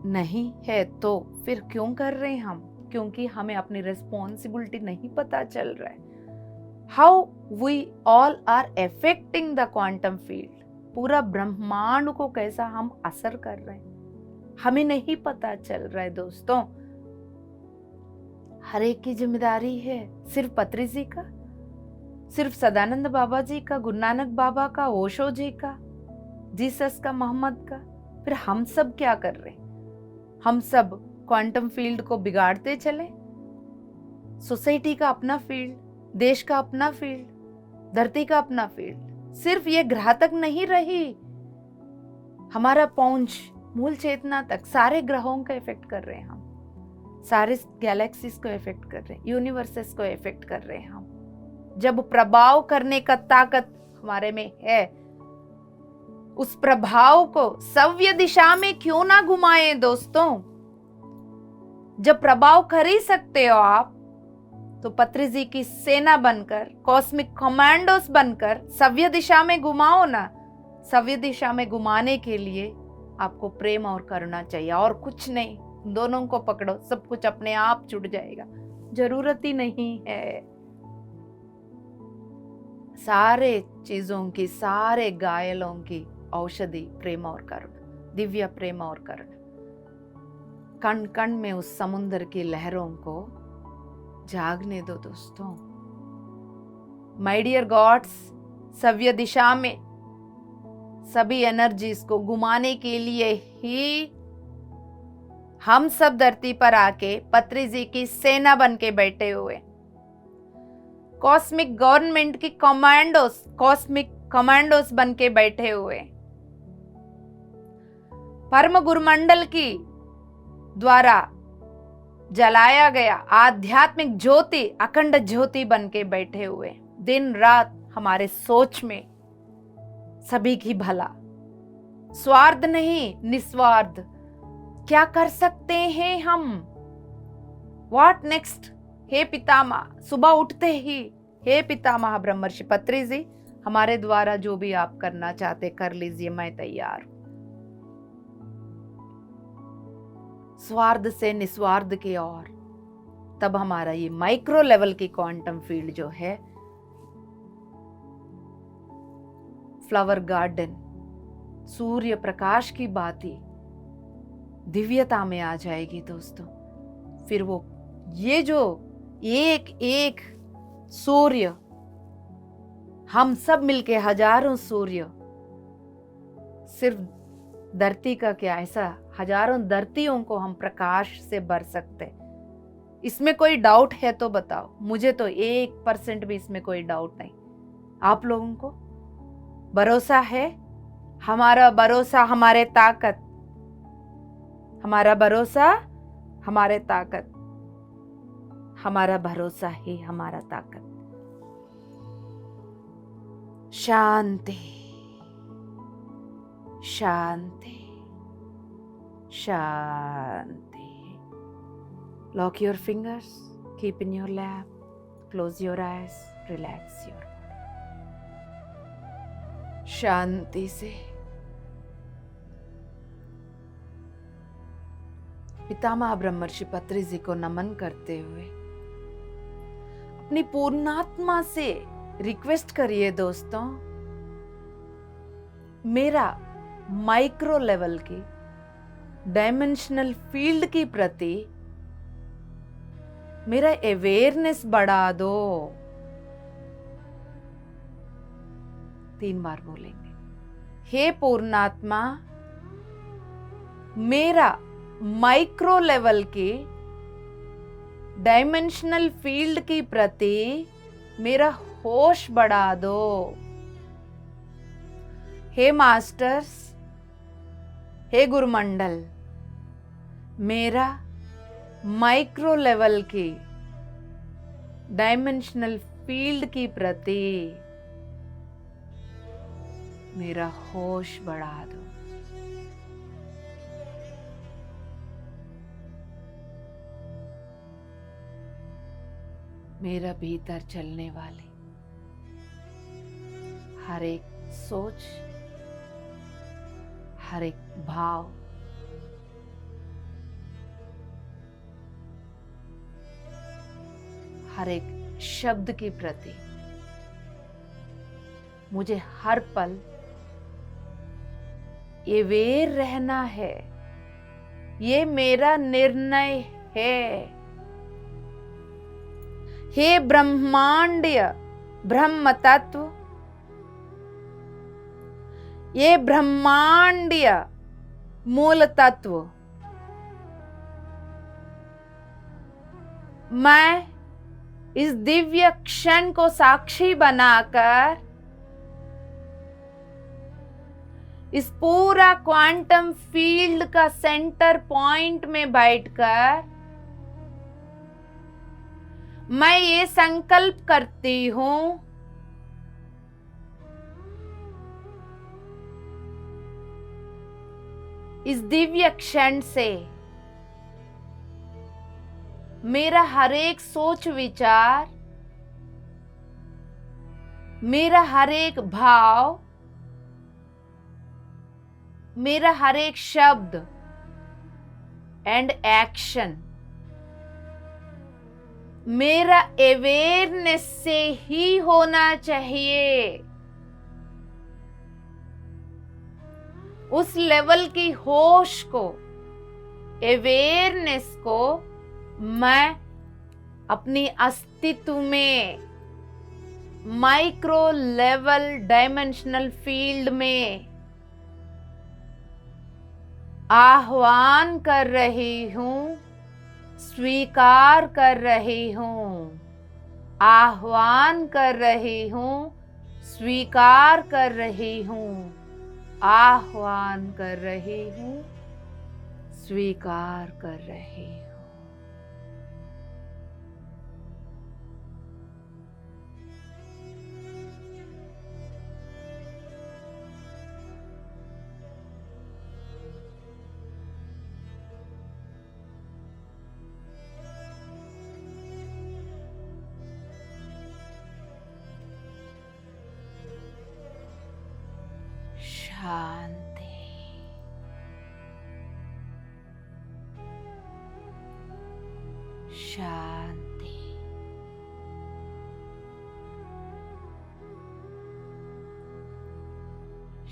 नहीं है तो फिर क्यों कर रहे हैं हम? क्योंकि हमें अपनी रिस्पॉन्सिबिलिटी नहीं पता चल रहा है। How we all are affecting the quantum field, पूरा ब्रह्मांड को कैसा हम असर कर रहे हैं हमें नहीं पता चल रहा है दोस्तों। हर एक की जिम्मेदारी है, सिर्फ पत्री जी का, सिर्फ सदानंद बाबा जी का, गुरु नानक बाबा का, ओशो जी का, जीसस का, मोहम्मद का। फिर हम सब क्या कर रहे हैं? हम सब क्वांटम फील्ड को बिगाड़ते चले। सोसाइटी का अपना फील्ड, देश का अपना फील्ड, धरती का अपना फील्ड। सिर्फ ये ग्रह तक नहीं रही, हमारा पहुंच मूल चेतना तक सारे ग्रहों को इफेक्ट कर रहे हैं हम, सारे गैलेक्सीज को इफेक्ट कर रहे हैं, यूनिवर्सेस को इफेक्ट कर रहे हैं हम। जब प्रभाव करने का ताकत हमारे में है, उस प्रभाव को सव्य दिशा में क्यों ना घुमाएं दोस्तों। जब प्रभाव कर ही सकते हो आप, तो पत्री जी की सेना बनकर, कॉस्मिक कमांडोस बनकर सव्य दिशा में घुमाओ ना। सव्य दिशा में घुमाने के लिए आपको प्रेम और करुणा चाहिए, और कुछ नहीं। दोनों को पकड़ो, सब कुछ अपने आप जुड़ जाएगा, जरूरत ही नहीं है। सारे चीजों की, सारे घायलों की औषधि प्रेम और करुणा, दिव्य प्रेम और करुणा। कण कण में उस समुद्र की लहरों को जागने दो दोस्तों। माय डियर गॉड्स, सव्य दिशा में सभी एनर्जीज को घुमाने के लिए ही हम सब धरती पर आके पत्री जी की सेना बन के बैठे हुए, कॉस्मिक गवर्नमेंट की कमांडोस, कॉस्मिक कमांडोस बन के बैठे हुए, परम गुरुमंडल की द्वारा जलाया गया आध्यात्मिक ज्योति, अखंड ज्योति बन के बैठे हुए। दिन रात हमारे सोच में सभी की भला, स्वार्थ नहीं, निस्वार्थ। क्या कर सकते हैं हम? What next? हे पितामह, सुबह उठते ही हे पितामह ब्रह्मर्षि पत्री जी, हमारे द्वारा जो भी आप करना चाहते कर लीजिए, मैं तैयार हूं। स्वार्थ से निस्वार्थ की ओर, तब हमारा ये माइक्रो लेवल की क्वांटम फील्ड जो है, फ्लावर गार्डन, सूर्य प्रकाश की भांति दिव्यता में आ जाएगी दोस्तों। फिर वो ये जो एक एक सूर्य, हम सब मिलके हजारों सूर्य, सिर्फ धरती का क्या, ऐसा हजारों धरतियों को हम प्रकाश से भर सकते। इसमें कोई डाउट है तो बताओ। मुझे तो 1% भी इसमें कोई डाउट नहीं। आप लोगों को भरोसा है? हमारा भरोसा हमारे ताकत, हमारा भरोसा हमारे ताकत, हमारा भरोसा ही हमारा ताकत। शांति शांति शांति। Lock your fingers, keep in your lap, close your eyes, relax your body. शांति से पितामह ब्रह्मर्षि पत्री जी को नमन करते हुए अपनी पूर्णात्मा से रिक्वेस्ट करिए दोस्तों, मेरा माइक्रो लेवल की डायमेंशनल फील्ड के प्रति मेरा अवेयरनेस बढ़ा दो। 3 बार बोलेंगे। हे पूर्णात्मा, मेरा माइक्रो लेवल की डायमेंशनल फील्ड के प्रति मेरा होश बढ़ा दो। हे मास्टर्स, हे गुरुमंडल, मेरा माइक्रो लेवल की डायमेंशनल फील्ड की प्रति मेरा होश बढ़ा दो। मेरा भीतर चलने वाली हर एक सोच, हर एक भाव, हर एक शब्द के प्रति मुझे हर पल अवेयर रहना है, ये मेरा निर्णय है। हे ब्रह्मांडीय ब्रह्म तत्व, ये ब्रह्मांडीय मूल तत्व, मैं इस दिव्य क्षण को साक्षी बनाकर इस पूरा क्वांटम फील्ड का सेंटर पॉइंट में बैठकर मैं ये संकल्प करती हूं, इस दिव्य क्षण से मेरा हर एक सोच विचार, मेरा हर एक भाव, मेरा हर एक शब्द एंड एक्शन मेरा अवेयरनेस से ही होना चाहिए। उस लेवल की होश को, अवेयरनेस को मैं अपनी अस्तित्व में माइक्रो लेवल डायमेंशनल फील्ड में आह्वान कर रही हूं, स्वीकार कर रही हूं, आह्वान कर रही हूं, स्वीकार कर रही हूं, आह्वान कर रही हूं, स्वीकार कर रही हूं। शांति, शांति,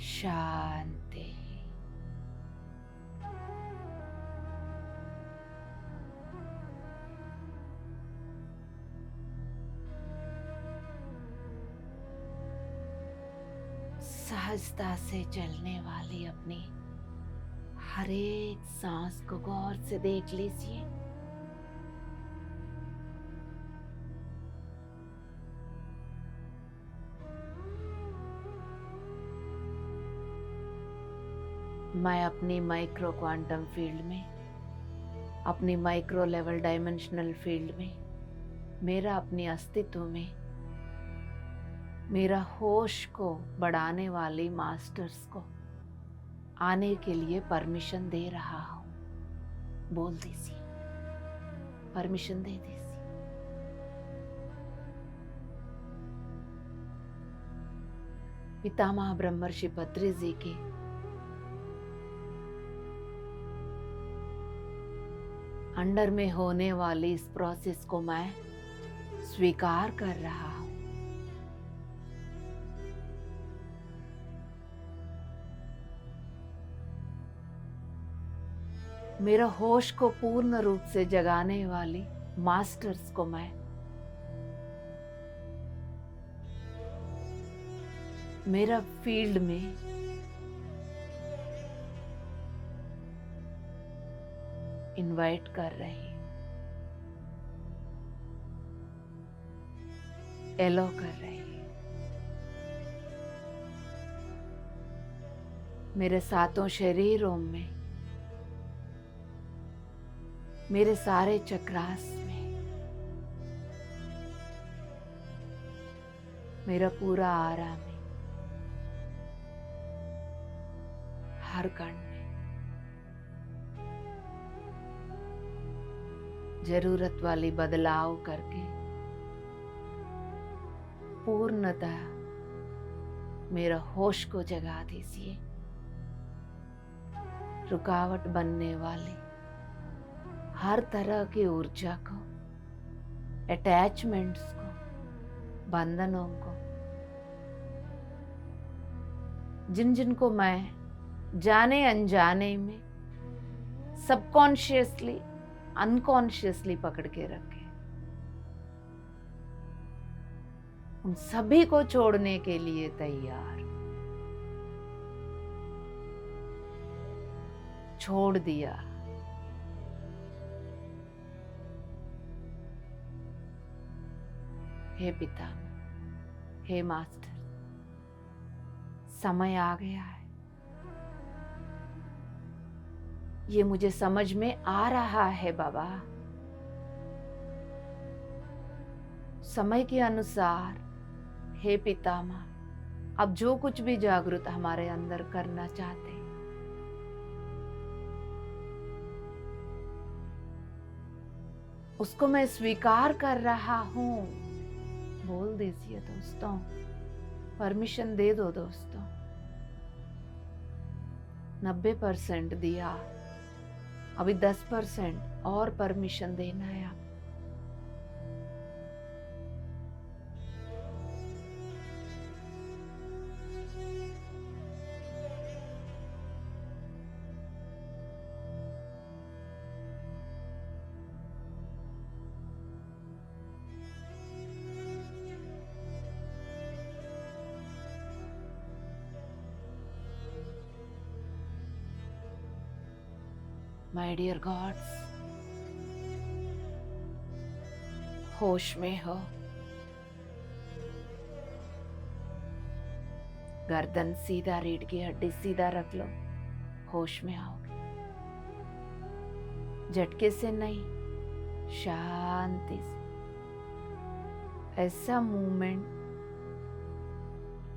शांति। सहजता से चलने वाली अपनी हर एक सांस को गौर से देख लीजिए। मैं अपनी माइक्रो क्वांटम फील्ड में, अपनी माइक्रो लेवल डायमेंशनल फील्ड में, मेरा अपने अस्तित्व में मेरा होश को बढ़ाने वाली मास्टर्स को आने के लिए परमिशन दे रहा हूं। बोल दीजिए, परमिशन दे दीजिए। पितामह ब्रह्मर्षि पत्री जी के अंडर में होने वाली इस प्रोसेस को मैं स्वीकार कर रहा हूं। मेरा होश को पूर्ण रूप से जगाने वाली मास्टर्स को मैं मेरा फील्ड में इनवाइट कर रही, एलो कर रही। मेरे सातों शरीरों में, मेरे सारे चक्रास में, मेरा पूरा आराम है, हर कण में जरूरत वाली बदलाव करके पूर्णतः मेरा होश को जगा दीजिए। रुकावट बनने वाली हर तरह की ऊर्जा को, अटैचमेंट्स को, बंधनों को, जिन जिन को मैं जाने अनजाने में, सबकॉन्शियसली, अनकॉन्शियसली पकड़ के रखे, उन सभी को छोड़ने के लिए तैयार। छोड़ दिया। हे पिता, हे मास्टर, समय आ गया है। ये मुझे समझ में आ रहा है बाबा। समय के अनुसार हे पितामह, अब जो कुछ भी जागृत हमारे अंदर करना चाहते हैं, उसको मैं स्वीकार कर रहा हूं। बोल दीजिए दोस्तों, परमिशन दे दो दोस्तों। 90% दिया, अभी 10% और परमिशन देना है आप। माय डियर गॉड्स, होश में हो। गर्दन सीधा, रीढ़ की हड्डी सीधा रख लो, होश में आओगे। झटके से नहीं, शांति से। ऐसा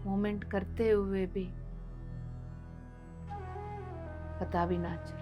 मूवमेंट करते हुए भी पता भी ना चले।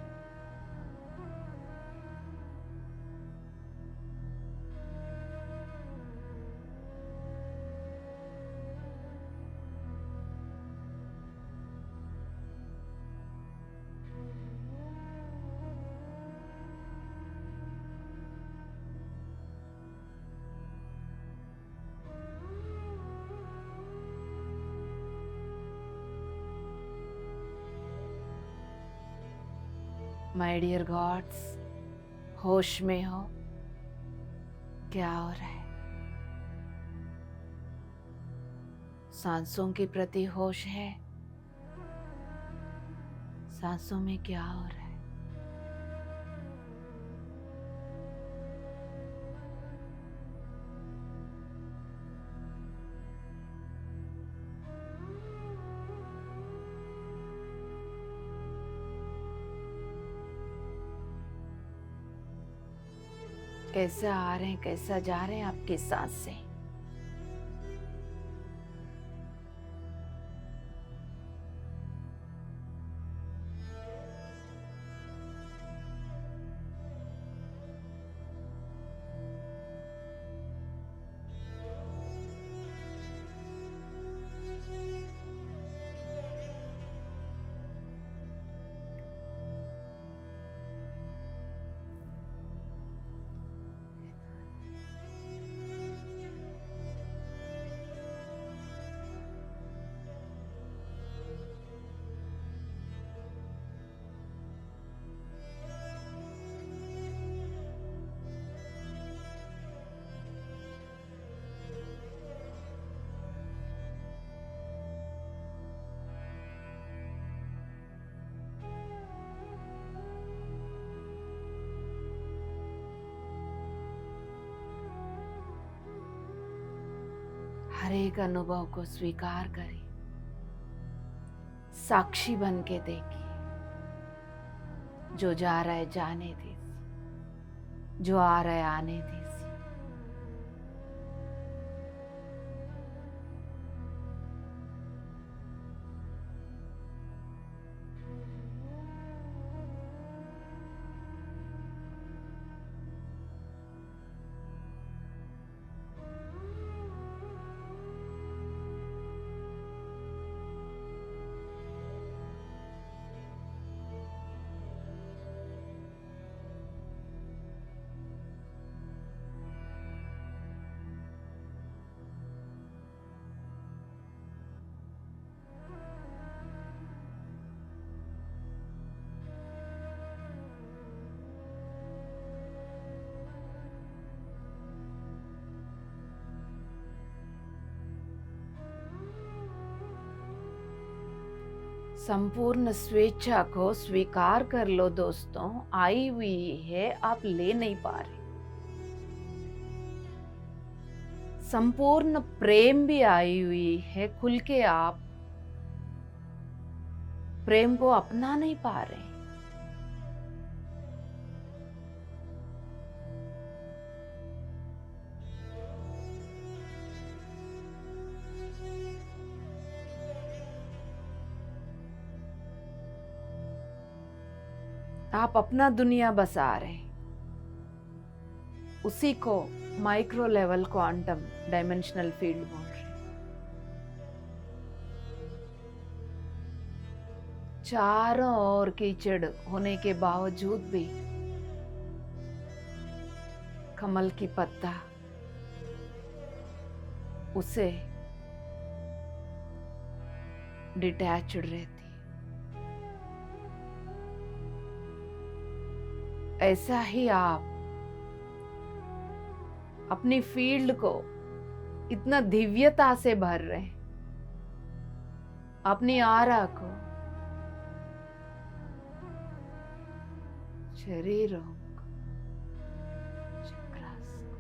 माय डियर गॉड्स, होश में हो। क्या हो रहा है? सांसों के प्रति होश है। सांसों में क्या हो रहा है? कैसा आ रहे हैं, कैसा जा रहे हैं आपके सांस से? हर एक अनुभव को स्वीकार करें, साक्षी बन के देखिए। जो जा रहा है जाने दीजिए, जो आ रहा है आने दीजिए। संपूर्ण स्वेच्छा को स्वीकार कर लो दोस्तों, आई हुई है, आप ले नहीं पा रहे। संपूर्ण प्रेम भी आई हुई है, खुल के आप प्रेम को अपना नहीं पा रहे। आप अपना दुनिया बसा रहे, उसी को micro level quantum dimensional field बोल रहे। चारों ओर कीचड़ होने के बावजूद भी कमल की पत्ता उसे डिटैच्ड रहती। ऐसा ही आप अपनी फील्ड को इतना दिव्यता से भर रहे, अपनी आरा को, शरीरों को, चक्रास को।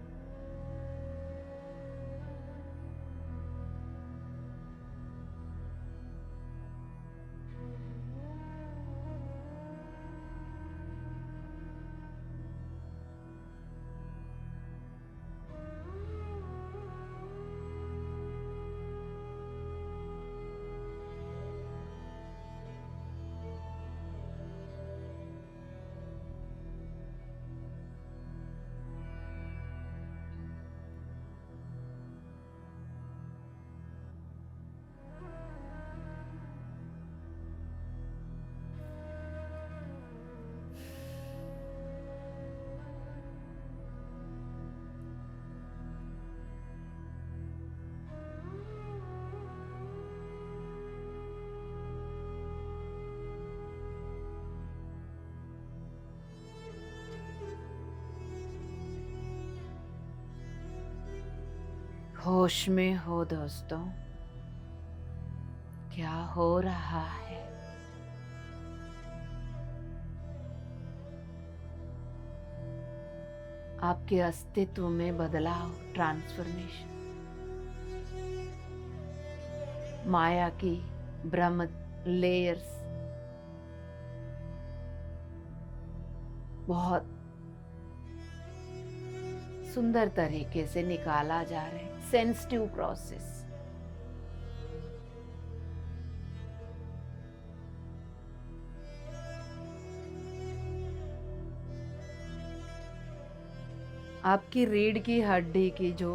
होश में हो दोस्तों, क्या हो रहा है। आपके अस्तित्व में बदलाव, ट्रांसफॉर्मेशन। माया की ब्रह्म लेयर्स बहुत सुंदर तरीके से निकाला जा रहा है। Sensitive process. आपकी रीढ़ की हड्डी की जो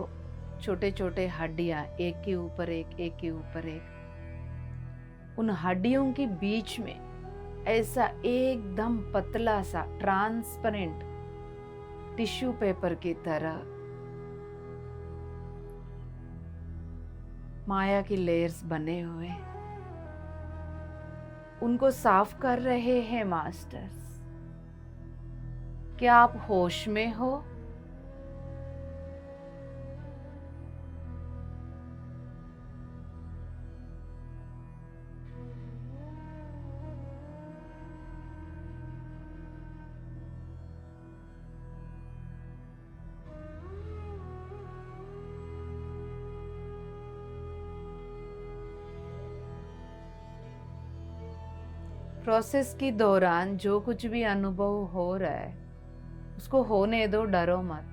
छोटे छोटे हड्डियां, एक के ऊपर एक, एक के ऊपर एक, उन हड्डियों के बीच में ऐसा एकदम पतला सा ट्रांसपेरेंट टिश्यू पेपर की तरह माया की लेयर्स बने हुए, उनको साफ कर रहे हैं मास्टर्स। क्या आप होश में हो? प्रोसेस के दौरान जो कुछ भी अनुभव हो रहा है उसको होने दो, डरो मत।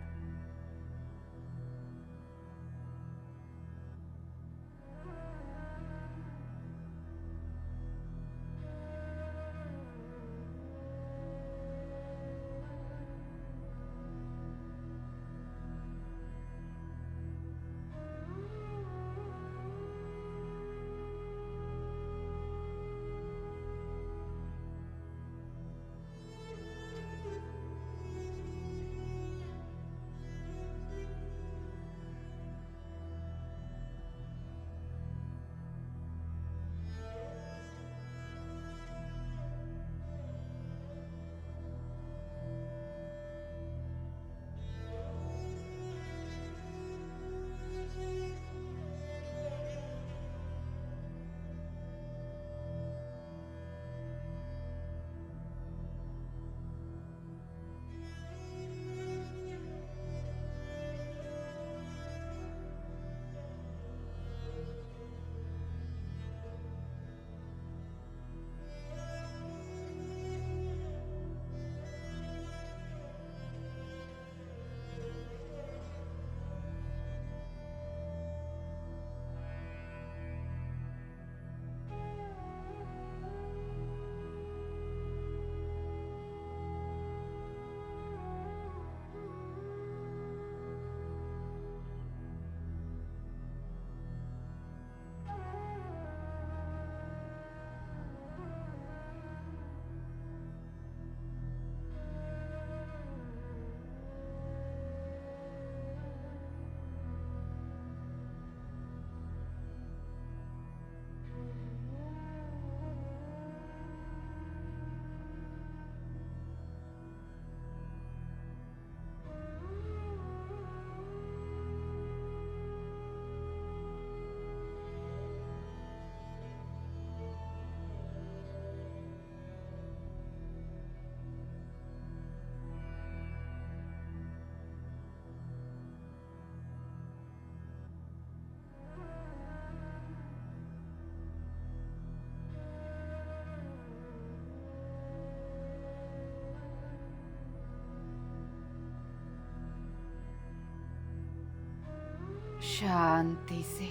शांति से।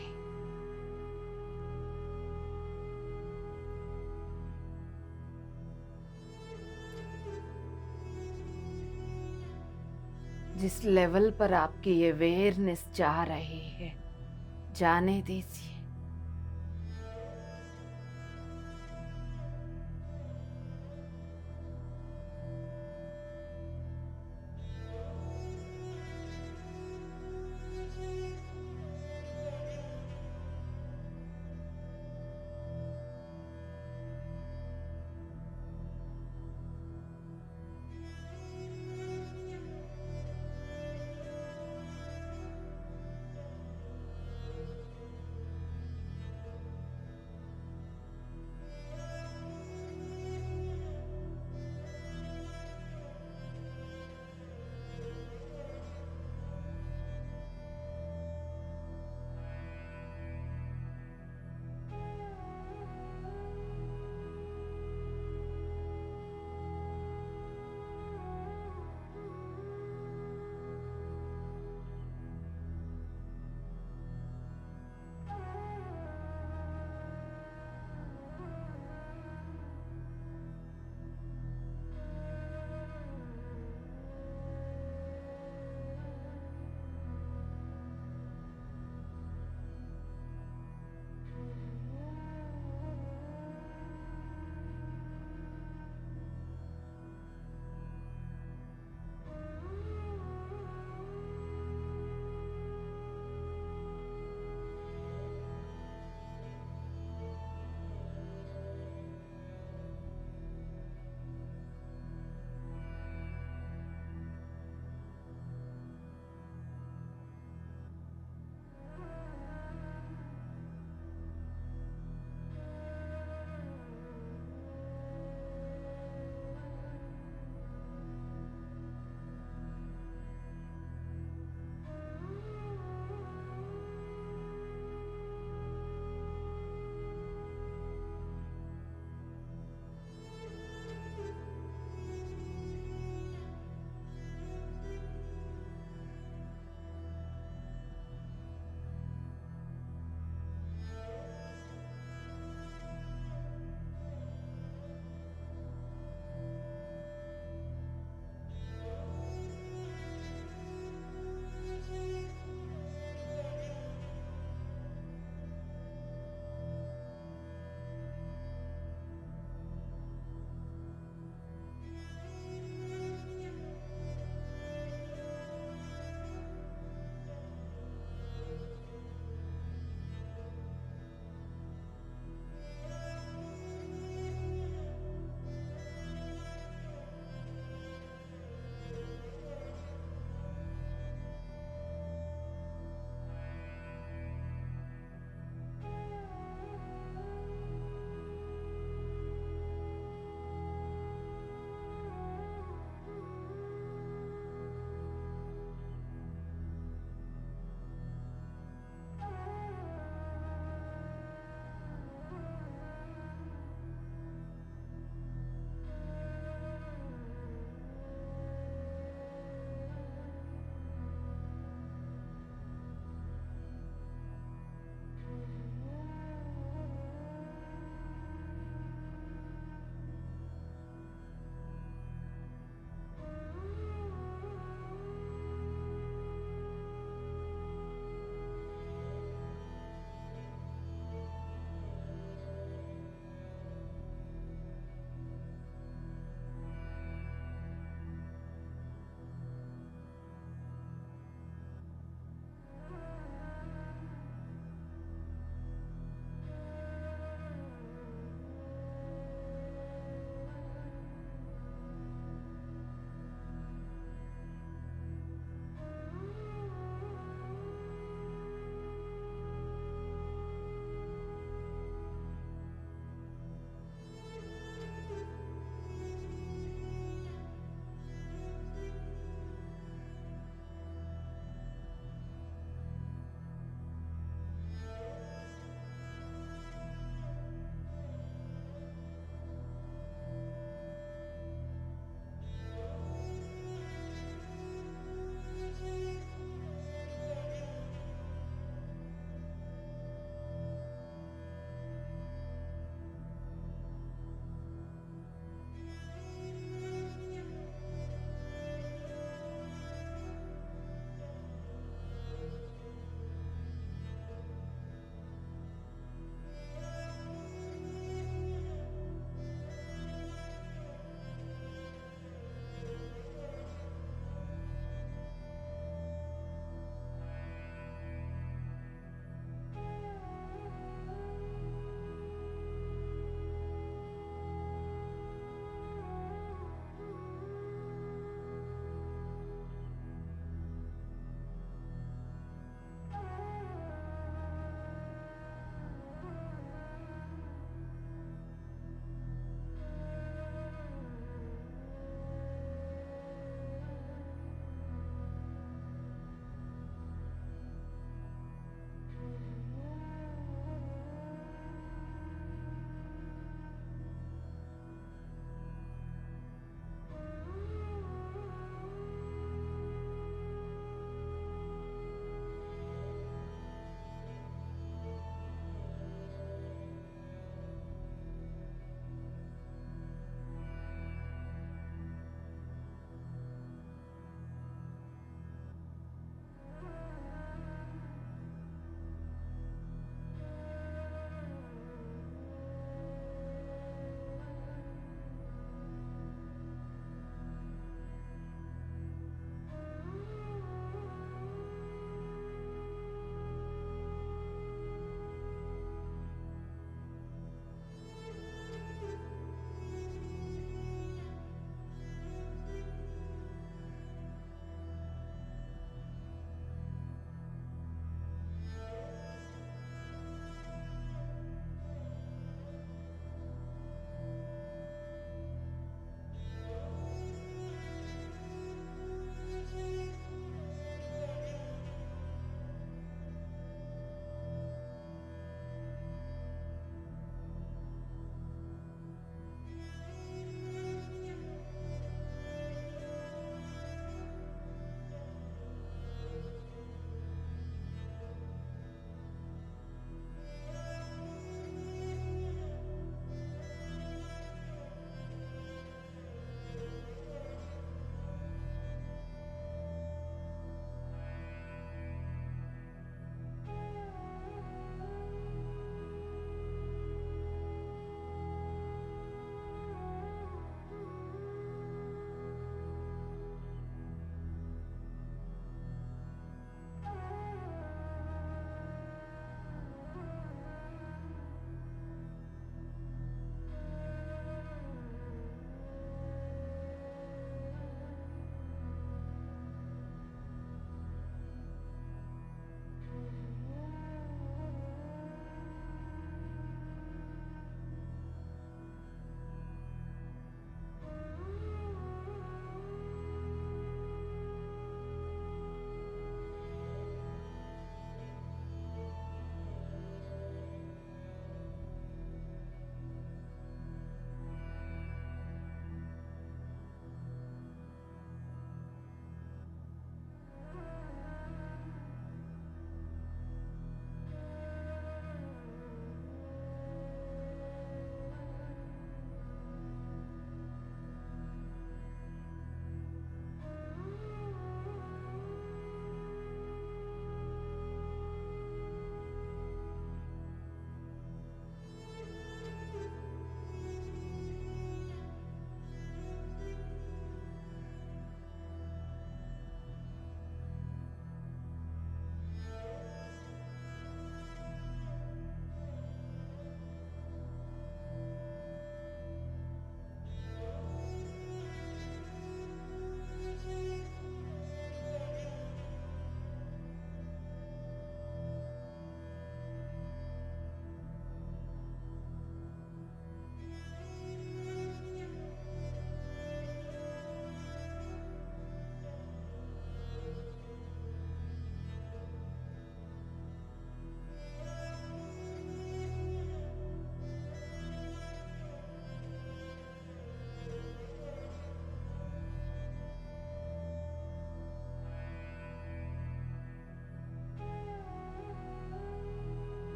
जिस लेवल पर आपकी ये अवेयरनेस जा रही है, जाने दीजिए।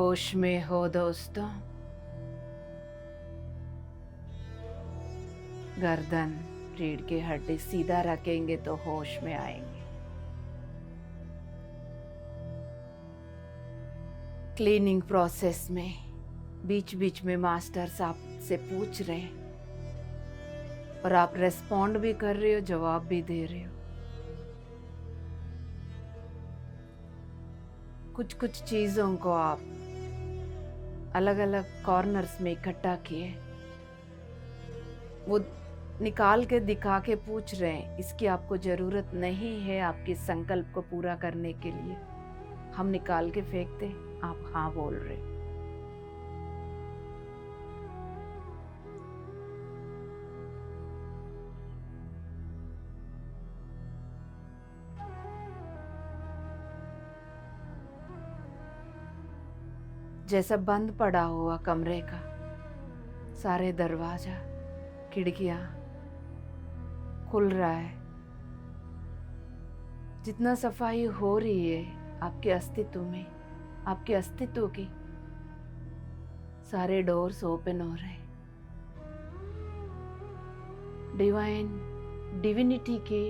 होश में हो दोस्तों। गर्दन रीढ़ की हड्डी सीधा रखेंगे तो होश में आएंगे। क्लीनिंग प्रोसेस में बीच बीच में मास्टर्स आपसे पूछ रहे हैं और आप रेस्पॉन्ड भी कर रहे हो, जवाब भी दे रहे हो। कुछ कुछ चीजों को आप अलग अलग कॉर्नर्स में इकट्ठा किए, वो निकाल के दिखा के पूछ रहे हैं इसकी आपको जरूरत नहीं है आपके संकल्प को पूरा करने के लिए। हम निकाल के फेंकते, आप हाँ बोल रहे हो। जैसा बंद पड़ा हुआ कमरे का सारे दरवाजा खिड़कियां खुल रहा है। जितना सफाई हो रही है आपके अस्तित्व में, आपके अस्तित्व की, सारे डोर्स ओपन हो रहे हैं। डिविनिटी की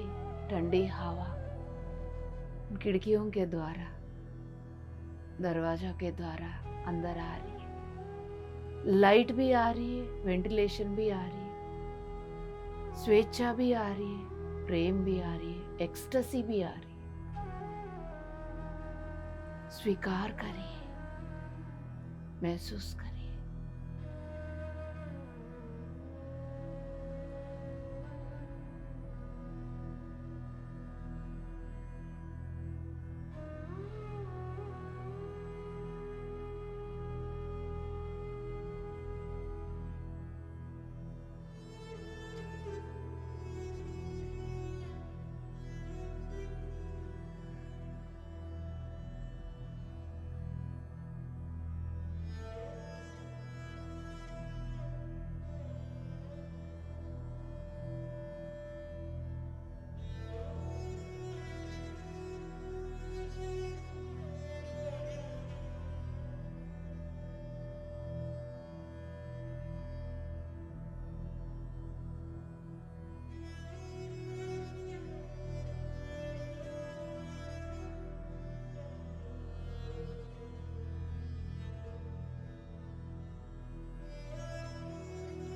ठंडी हवा खिड़कियों के द्वारा, दरवाजा के द्वारा अंदर आ रही है। लाइट भी आ रही है, वेंटिलेशन भी आ रही है, स्वेच्छा भी आ रही है, प्रेम भी आ रही है, एक्सटेसी भी आ रही है। स्वीकार करिए, महसूस करिए।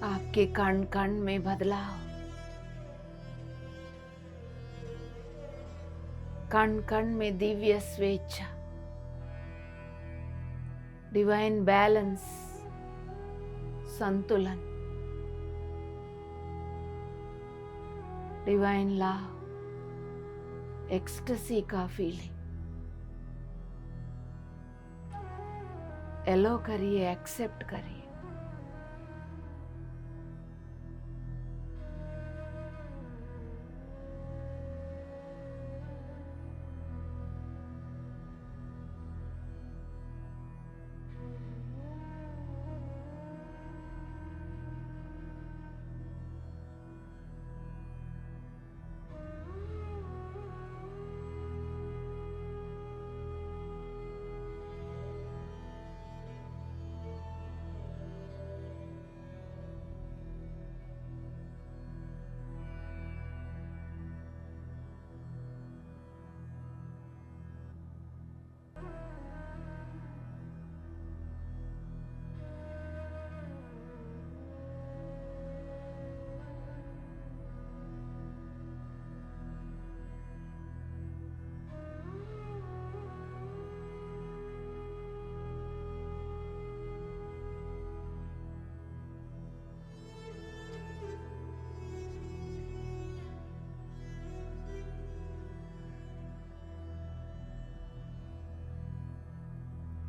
आपके कण कण में बदलाव, कण कण में दिव्य स्वेच्छा, डिवाइन बैलेंस, संतुलन, डिवाइन लव, एक्सटेसी का फीलिंग। एलो करिए, एक्सेप्ट करिए।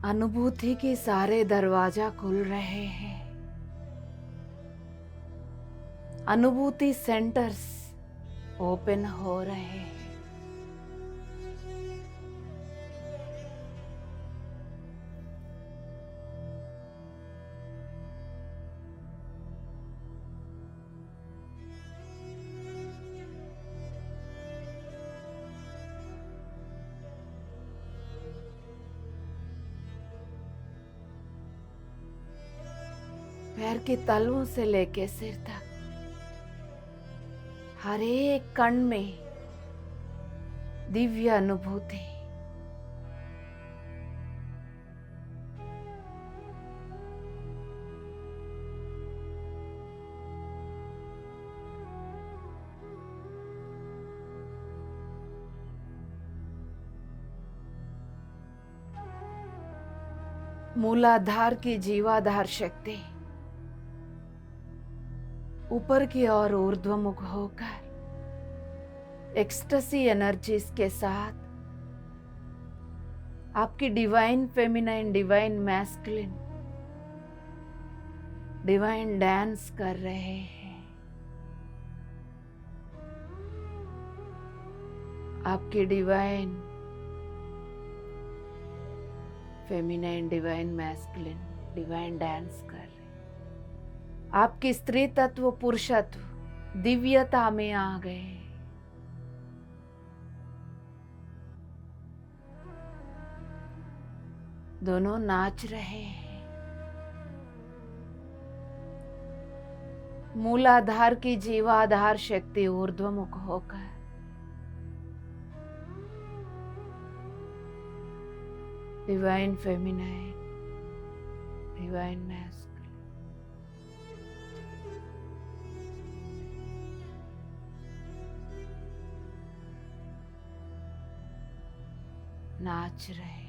अनुभूति के सारे दरवाजा खुल रहे हैं। अनुभूति सेंटर्स ओपन हो रहे हैं। पैर के तलवों से लेके सिर तक हर एक कण में दिव्य अनुभूति। मूलाधार की जीवाधार शक्ति ऊपर की ओर ऊर्ध्वमुख होकर एक्सटेसी एनर्जीज के साथ आपकी divine feminine, divine masculine, divine dance कर रहे हैं। आपकी divine feminine, divine masculine, divine dance कर रहे। आपकी स्त्री तत्व, पुरुषत्व दिव्यता में आ गए। दोनों नाच रहे हैं। मूलाधार की जीवाधार शक्ति ऊर्ध्वमुख होकर डिवाइन फेमिनाइन, डिवाइन मैस्कुलिन, नाच रहे हैं।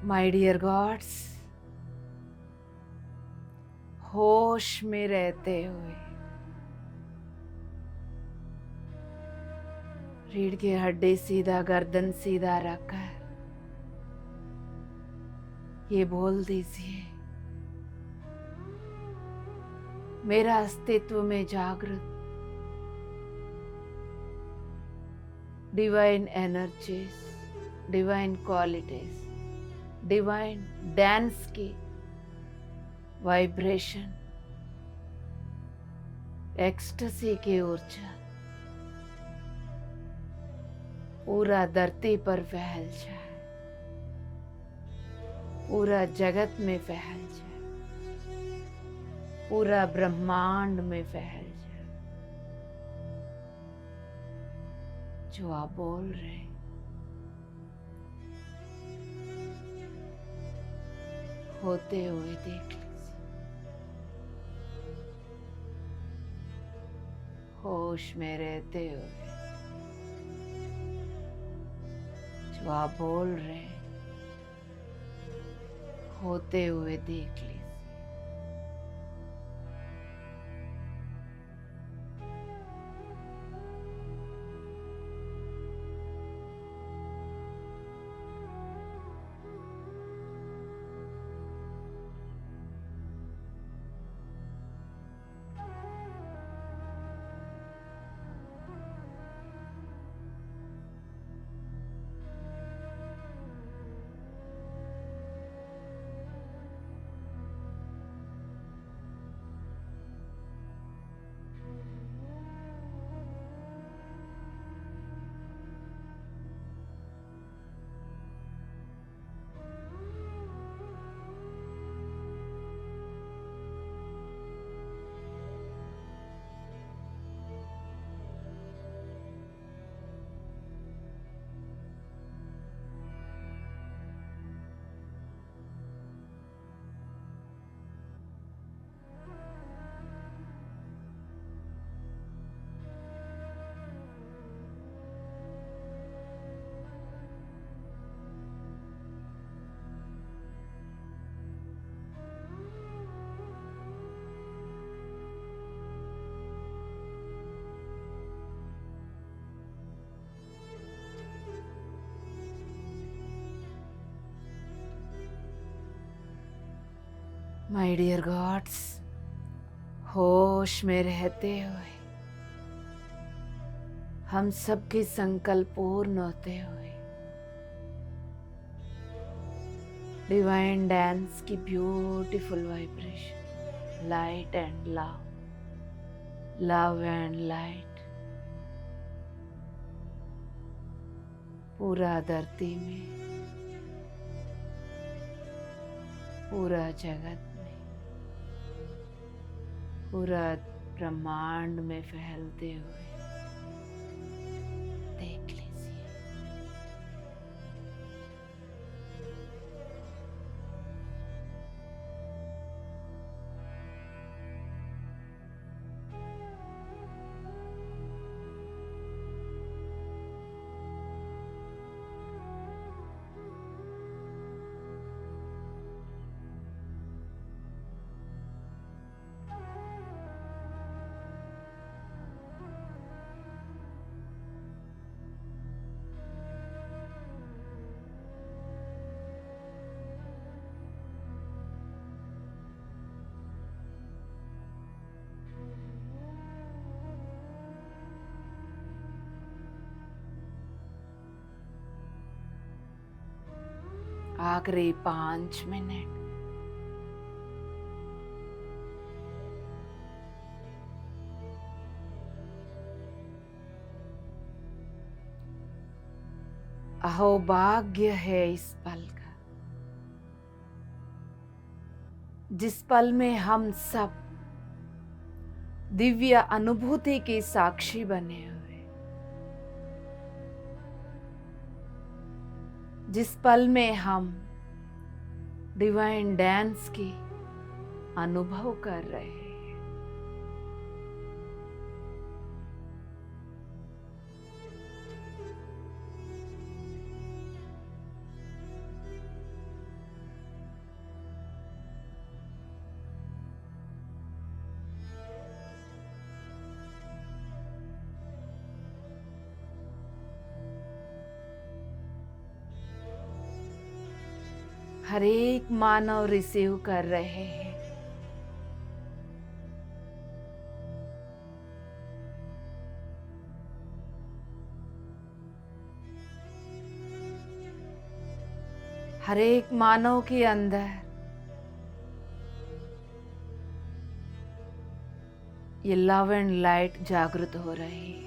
माय डियर गॉड्स, होश में रहते हुए रीढ़ की हड्डी सीधा, गर्दन सीधा रखकर ये बोल दीजिए, मेरा अस्तित्व में जागृत divine energies, divine qualities, divine dance की वाइब्रेशन, एक्सटेसी की ऊर्जा पूरा धरती पर फैल जाए, पूरा जगत में फैल जाए, पूरा ब्रह्मांड में फैल जाए। जो आप बोल रहे हैं होते हुए देख लीजिए। होश में रहते हुए जो आप बोल रहे हैं होते हुए देख लीजिए। माय डियर गॉड्स, होश में रहते हुए हम सबके संकल्प पूर्ण होते हुए डिवाइन डांस की beautiful vibration, light and love, love and light पूरा धरती में, पूरा जगत में, पूरा ब्रह्मांड में फैलते हुए देख लीजिए। आखिरी 5 मिनट। अहोभाग्य है इस पल का, जिस पल में हम सब दिव्य अनुभूति के साक्षी बने हुए, जिस पल में हम डिवाइन डांस की अनुभव कर रहे हैं। हर एक मानव रिसीव कर रहे हैं। हर एक मानव के अंदर ये लव एंड लाइट जागृत हो रही है।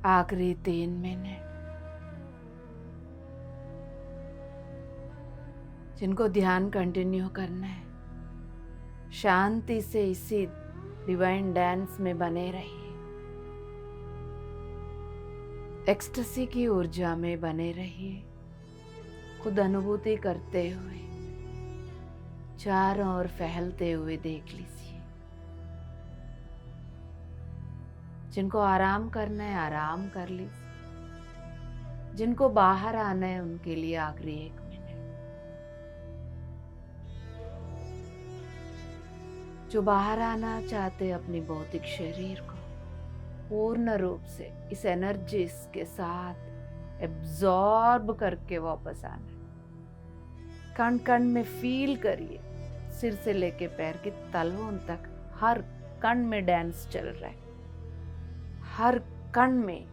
आखिरी 3 मिनट। जिनको ध्यान कंटिन्यू करना है, शांति से इसी डिवाइन डांस में बने रहिए, एक्सटेसी की ऊर्जा में बने रहिए, खुद अनुभूति करते हुए चारों ओर फैलते हुए देख लीजिए। जिनको आराम करना है आराम कर लीजिए, जिनको बाहर आना है उनके लिए आखिरी 1 मिनट। जो बाहर आना चाहते अपनी भौतिक शरीर को पूर्ण रूप से इस एनर्जी के साथ एब्जॉर्ब करके वापस आना है। कण कण में फील करिए, सिर से लेके पैर के तलवों तक हर कण में डांस चल रहा है। हर कण में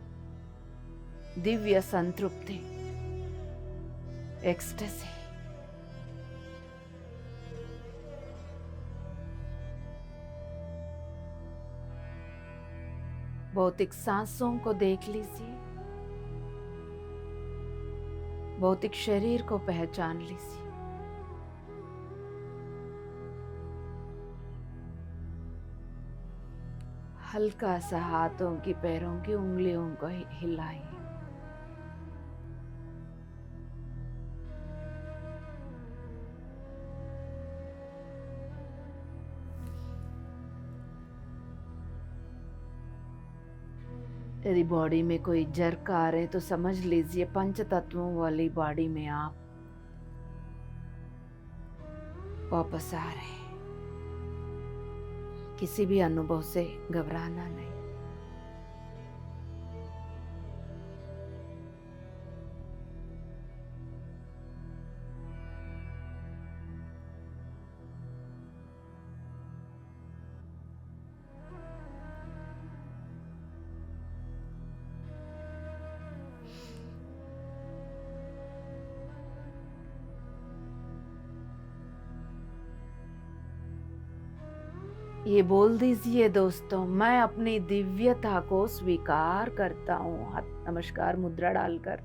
दिव्य संतृप्ति, एक्सटेसी। भौतिक सांसों को देख लीजिए, भौतिक शरीर को पहचान लीजिए। हल्का सा हाथों की पैरों की उंगलियों को हिलाइए। यदि बॉडी में कोई जर्क आ रहे तो समझ लीजिए पंच तत्वों वाली बॉडी में आप वापस आ रहे हैं। किसी भी अनुभव से घबराना नहीं। ये बोल दीजिए दोस्तों, मैं अपनी दिव्यता को स्वीकार करता हूँ। हाथ नमस्कार मुद्रा डालकर,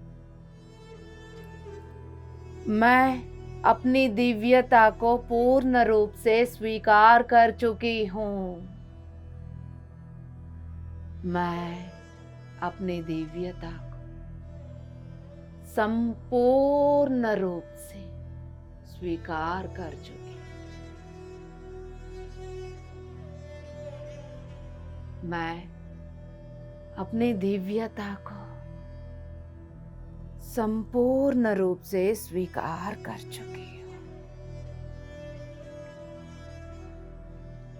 मैं अपनी दिव्यता को पूर्ण रूप से स्वीकार कर चुकी हूँ। मैं अपनी दिव्यता को संपूर्ण रूप से स्वीकार कर चुकी। मैं अपनी दिव्यता को संपूर्ण रूप से स्वीकार कर चुकी हूँ।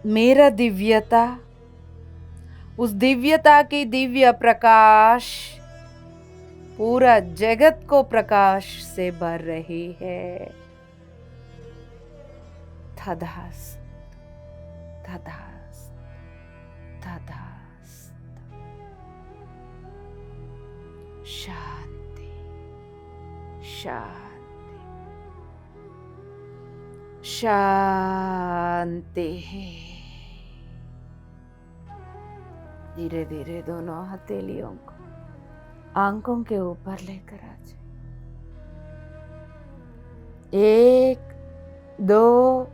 मेरा दिव्यता, उस दिव्यता की दिव्य प्रकाश पूरा जगत को प्रकाश से भर रही है। तथास्तु, तथास्तु, तथास्तु। शांति, शांति, शांति। धीरे धीरे दोनों हथेलियों को आंखों के ऊपर लेकर आ जाए। 1 2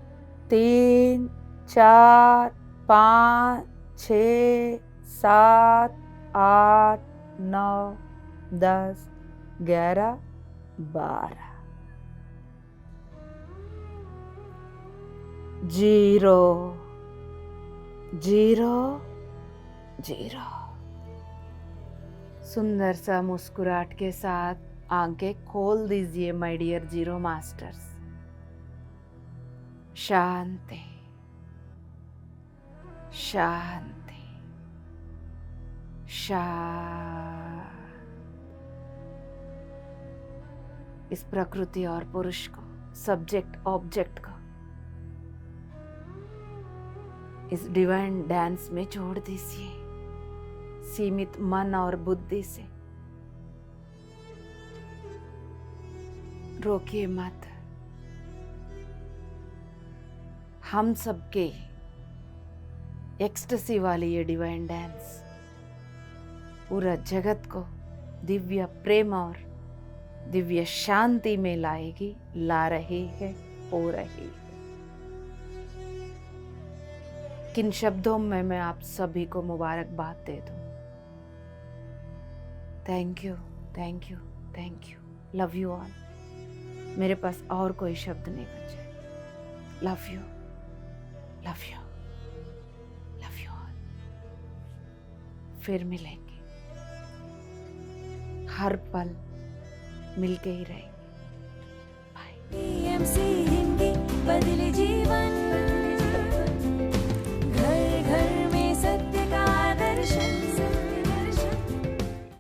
3 4 5 6 7 8 9 10 11 12। 0 0 0। सुंदर सा मुस्कुराहट के साथ आंखें खोल दीजिए माय डियर जीरो मास्टर्स। शांति, शांति, शांति। इस प्रकृति और पुरुष को, सब्जेक्ट ऑब्जेक्ट को इस डिवाइन डांस में छोड़ दीजिए। सीमित मन और बुद्धि से रोकिए मत। हम सबके एक्सटेसी वाली ये डिवाइन डांस पूरा जगत को दिव्य प्रेम और दिव्य शांति में लाएगी, ला रही है, हो रही है। किन शब्दों में मैं आप सभी को मुबारकबाद दे दूं। Thank you, thank you, thank you. Love you all. मेरे पास और कोई शब्द नहीं बचे। Love you, love you, love you all. फिर मिलेंगे, हर पल मिलके ही रहेंगे। बाय।